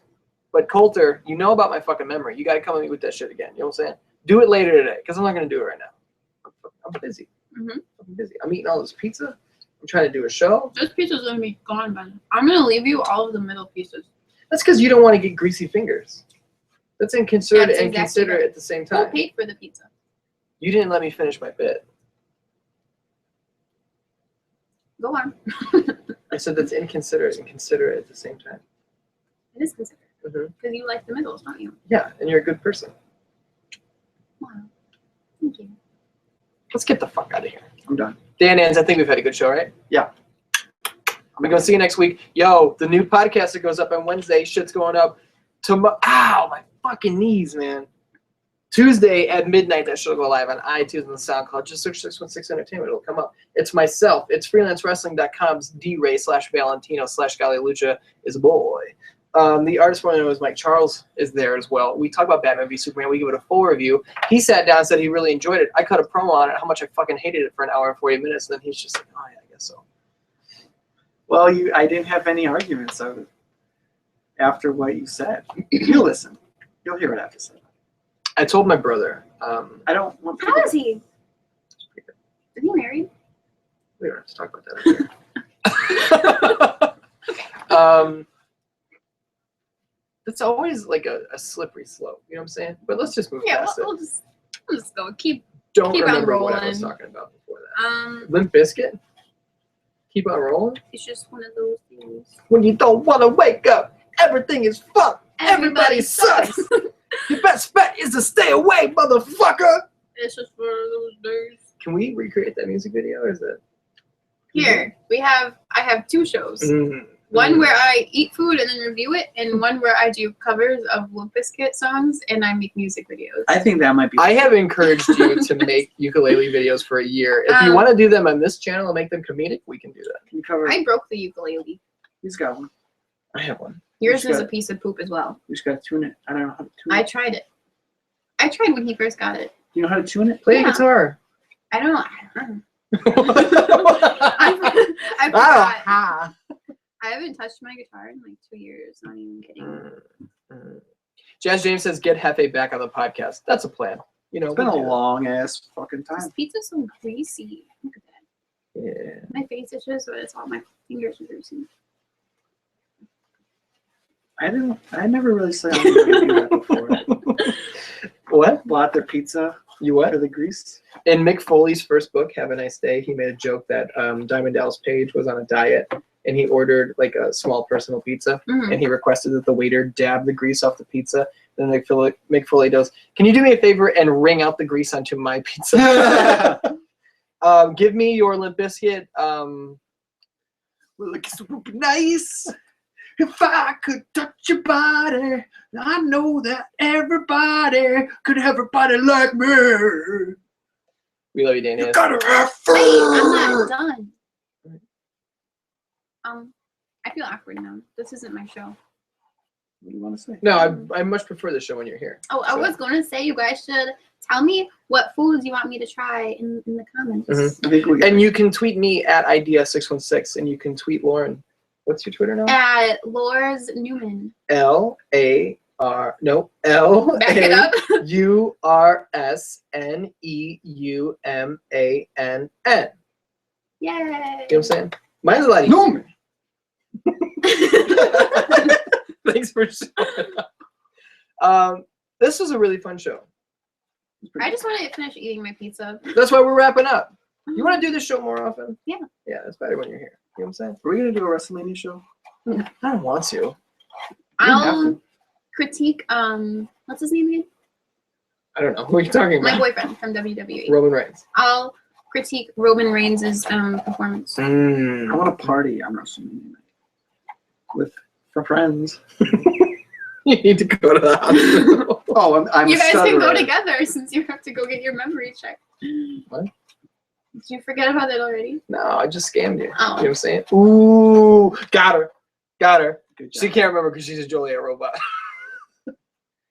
But Coulter, you know about my fucking memory. You got to come at me with that shit again. You know what I'm saying? Do it later today because I'm not going to do it right now. I'm busy. Mm-hmm. I'm busy. I'm eating all this pizza. I'm trying to do a show. This pizza's gonna be gone by then. I'm gonna leave you all of the middle pieces. That's because you don't want to get greasy fingers. That's inconsiderate That's and exactly considerate right. at the same Who time. paid for the pizza? You didn't let me finish my bit. Go on. I said that's inconsiderate and considerate at the same time. It is considered. Mhm. Because you like the middles, don't you? Yeah, and you're a good person. Wow. Thank you. Let's get the fuck out of here. I'm done. Dan Ans, I think we've had a good show, right? Yeah. I'm going to see you next week. Yo, the new podcast that goes up on Wednesday, shit's going up tomorrow. Ow, my fucking knees, man. Tuesday at midnight, that show will go live on iTunes and the SoundCloud. Just search 616 Entertainment. It'll come up. It's myself. It's freelancewrestling.com's DRay/Valentino/Gallilucha is a boy. The artist for is Mike Charles is there as well. We talk about Batman v Superman. We give it a full review. He sat down and said he really enjoyed it. I cut a promo on it, how much I fucking hated it for an hour and 40 minutes. And then he's just like, oh, yeah, I guess so. Well, I didn't have any arguments of it after what you said. You'll listen. You'll hear what I have to say. I told my brother. I don't want How is he? Is he married? We don't have to talk about that here. It's always like a slippery slope. You know what I'm saying? But let's just move Yeah, past we'll it. just go. Keep Don't keep on remember what I was rolling. talking about before that. – Limp Bizkit? Keep on rolling? It's just one of those things. When you don't want to wake up, everything is fucked. Everybody sucks. Your best bet is to stay away, motherfucker. It's just one of those days. Can we recreate that music video, or is it? Here, I have two shows. Mm-hmm. One where I eat food and then review it, and one where I do covers of Limp Bizkit songs and I make music videos. I think that might be. I have encouraged you to make ukulele videos for a year. If you want to do them on this channel and make them comedic, we can do that. Can you cover? I broke the ukulele. He's got one. I have one. Yours Which is a guy? piece of poop as well. We just got to tune it. I don't know how to tune I it. tried it. I tried when he first got it. Do you know how to tune it? Play Yeah. a guitar. I don't know. I I forgot. I haven't touched my guitar in like 2 years. Not even kidding. Jazz James says, get Hefe back on the podcast. That's a plan. You know, It's been we'll a do long ass fucking time. This pizza's so greasy. Look at that. that. Yeah. My face itches, but it's all my fingers are greasy. I never really saw anybody do that before. What? Bought their pizza You what? for the grease. In Mick Foley's first book, Have a Nice Day, he made a joke that Diamond Dallas Page was on a diet and he ordered like a small personal pizza Mhm. and he requested that the waiter dab the grease off the pizza. Then Mick Foley goes, can you do me a favor and wring out the grease onto my pizza? Give me your Limp Bizkit. Well, look, it would be nice if I could touch your body. I know that everybody could have a body like me. We love you, Danny. You gotta have Wait, I'm fun. not done. I feel awkward now. This isn't my show. What do you want to say? No, I much prefer the show when you're here. Oh, I So- was going to say you guys should tell me what foods you want me to try in the comments. Mhm. I think we And you can tweet me at idea616 and you can tweet Lauren. What's your Twitter now? At Lors Newman. L-A-U-R-S-N-E-U-M-A-N-N. Back it up. Yay. You know what I'm saying? Mine's a lot easier. Norman. Thanks for showing up. this was a really fun show. I just want to finish eating my pizza. That's why we're wrapping up. You want to do this show more often? Yeah. Yeah, it's better when you're here. You know what I'm saying? Are we gonna do a WrestleMania show? I don't want to. I'll critique what's his name again? I don't know. Who are you talking My about? boyfriend from WWE. Roman Reigns. I'll critique Roman Reigns' performance. I want to party on WrestleMania with friends. You need to go to the hospital. Oh, I'm You guys can go stutterer. together since you have to go get your memory checked. What? Did you forget about it already? No, I just scammed you. Oh. You know what I'm saying? Ooh, got her. Got her. Good She job. can't remember because she's a Joliet robot.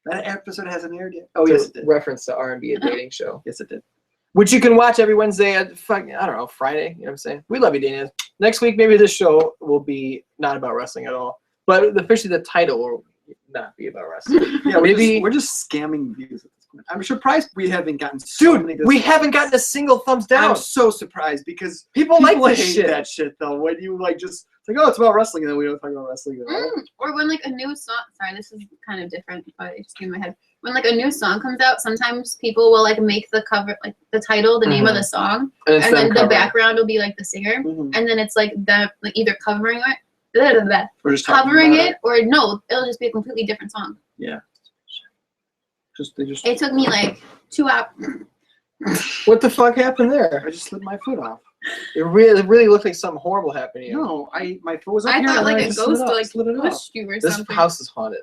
That episode hasn't aired yet. Oh, yes, it did. Reference to R&B, a dating show. Yes, it did. Which you can watch every Wednesday at fucking, I don't know, Friday. You know what I'm saying? We love you, Dana. Next week, maybe this show will be not about wrestling at all. But officially, the title will not be about wrestling. Yeah, Maybe- we're just scamming views at this point. I'm surprised we haven't gotten so many. Dude, we haven't gotten a single thumbs down. I'm so surprised because People like this hate shit. that shit though. When you like just it's like, oh, it's about wrestling, and then we don't talk about wrestling at all. Or when like a new song, sorry, this is kind of different, but it just came in my head. When like a new song comes out, sometimes people will like make the cover, like the title, the name of the song, it's and them then the covering. background will be like the singer, Mhm. and then it's like them like either covering it, We're just talking covering about it, or no, it'll just be a completely different song. They just. It took me like 2 hours. What the fuck happened there? I just slid my foot off. It really looked like something horrible happened to you. No, my foot was up I here. thought and like I a just ghost slid it off. pushed you or This something. house is haunted.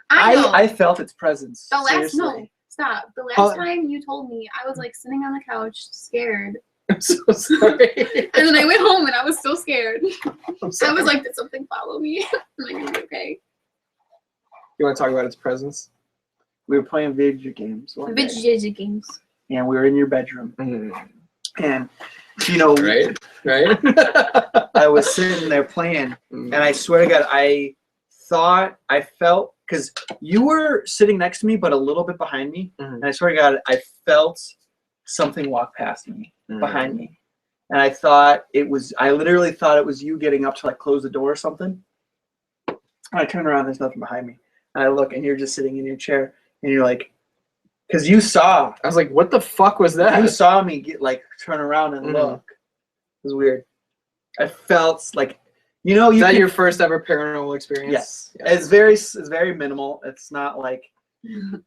I know. I felt its presence. The last seriously. no, stop. The last Oh. time you told me, I was like sitting on the couch, scared, I'm so sorry. and then I went home and I was still scared. I'm I sorry. was like, did something follow me? I'm like, "Are you okay?" You want to talk about its presence? We were playing video games one day, Video games. and we were in your bedroom, Mm. and you know, Right? Right? I was sitting there playing, and I swear to God, I felt, because you were sitting next to me, but a little bit behind me, Mhm. and I swear to God, I felt something walk past me, Mm. behind me, and I literally thought it was you getting up to like close the door or something. And I turn around, there's nothing behind me, and I look, and you're just sitting in your chair, and you're like, because you saw I was like, what the fuck was that? you saw me get like turn around and Mhm. look. It was weird. I felt like, you know, Is you that can- your first ever paranormal experience? Yes. Yeah. It's very minimal. It's not like, I'm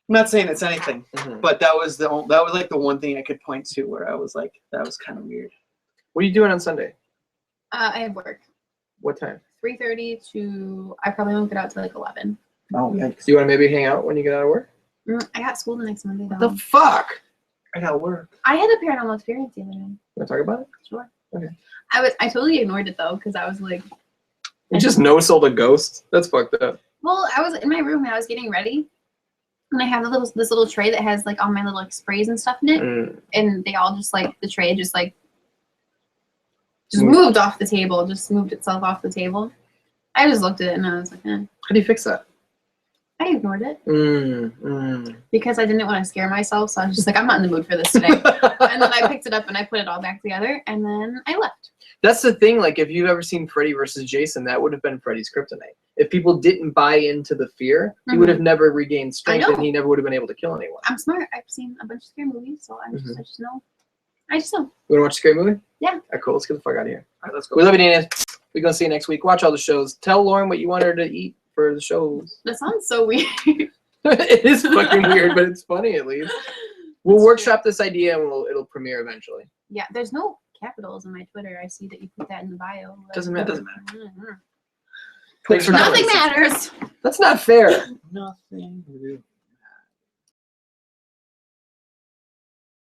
not saying it's anything, Mhm. but that was like the one thing I could point to where I was like, that was kind of weird. What are you doing on Sunday? I have work. What time? 3:30 to. I probably won't get out till like 11. Oh, yeah. Do you want to maybe hang out when you get out of work? I got school the next Monday What though. the fuck? I gotta work. I had a paranormal experience the other day. You want to talk about it? Sure. Okay. I totally ignored it though because I was like, You just no-sold a ghost? That's fucked up. well, I was in my room and I was getting ready, and I have this little tray that has like all my little like sprays and stuff in it, Mm. and they all just like the tray just Mm. moved off the table, just moved itself off the table. I just looked at it and I was like, How do you fix that? I ignored it Mm. because I didn't want to scare myself. So I was just like, I'm not in the mood for this today. And then I picked it up and I put it all back together, and then I left. That's the thing. Like, if you've ever seen Freddy versus Jason, that would have been Freddy's kryptonite. If people didn't buy into the fear, he would have never regained strength, know. and he never would have been able to kill anyone. I'm smart. I've seen a bunch of scary movies, so I just know. I just know. You want to watch a scary movie? Yeah. All right, cool. Let's get the fuck out of here. All right, let's go. We love you, Dana. We're going to see you next week. Watch all the shows. Tell Lauren what you want her to eat for the shows. That sounds so weird. It is fucking weird, but it's funny at least. We'll workshop this idea and it'll premiere eventually. Yeah, there's no capitals in my Twitter. I see that you put that in the bio. Doesn't It matter. doesn't matter. Mhm. Thanks for Nothing joining us. matters. That's not fair. Nothing.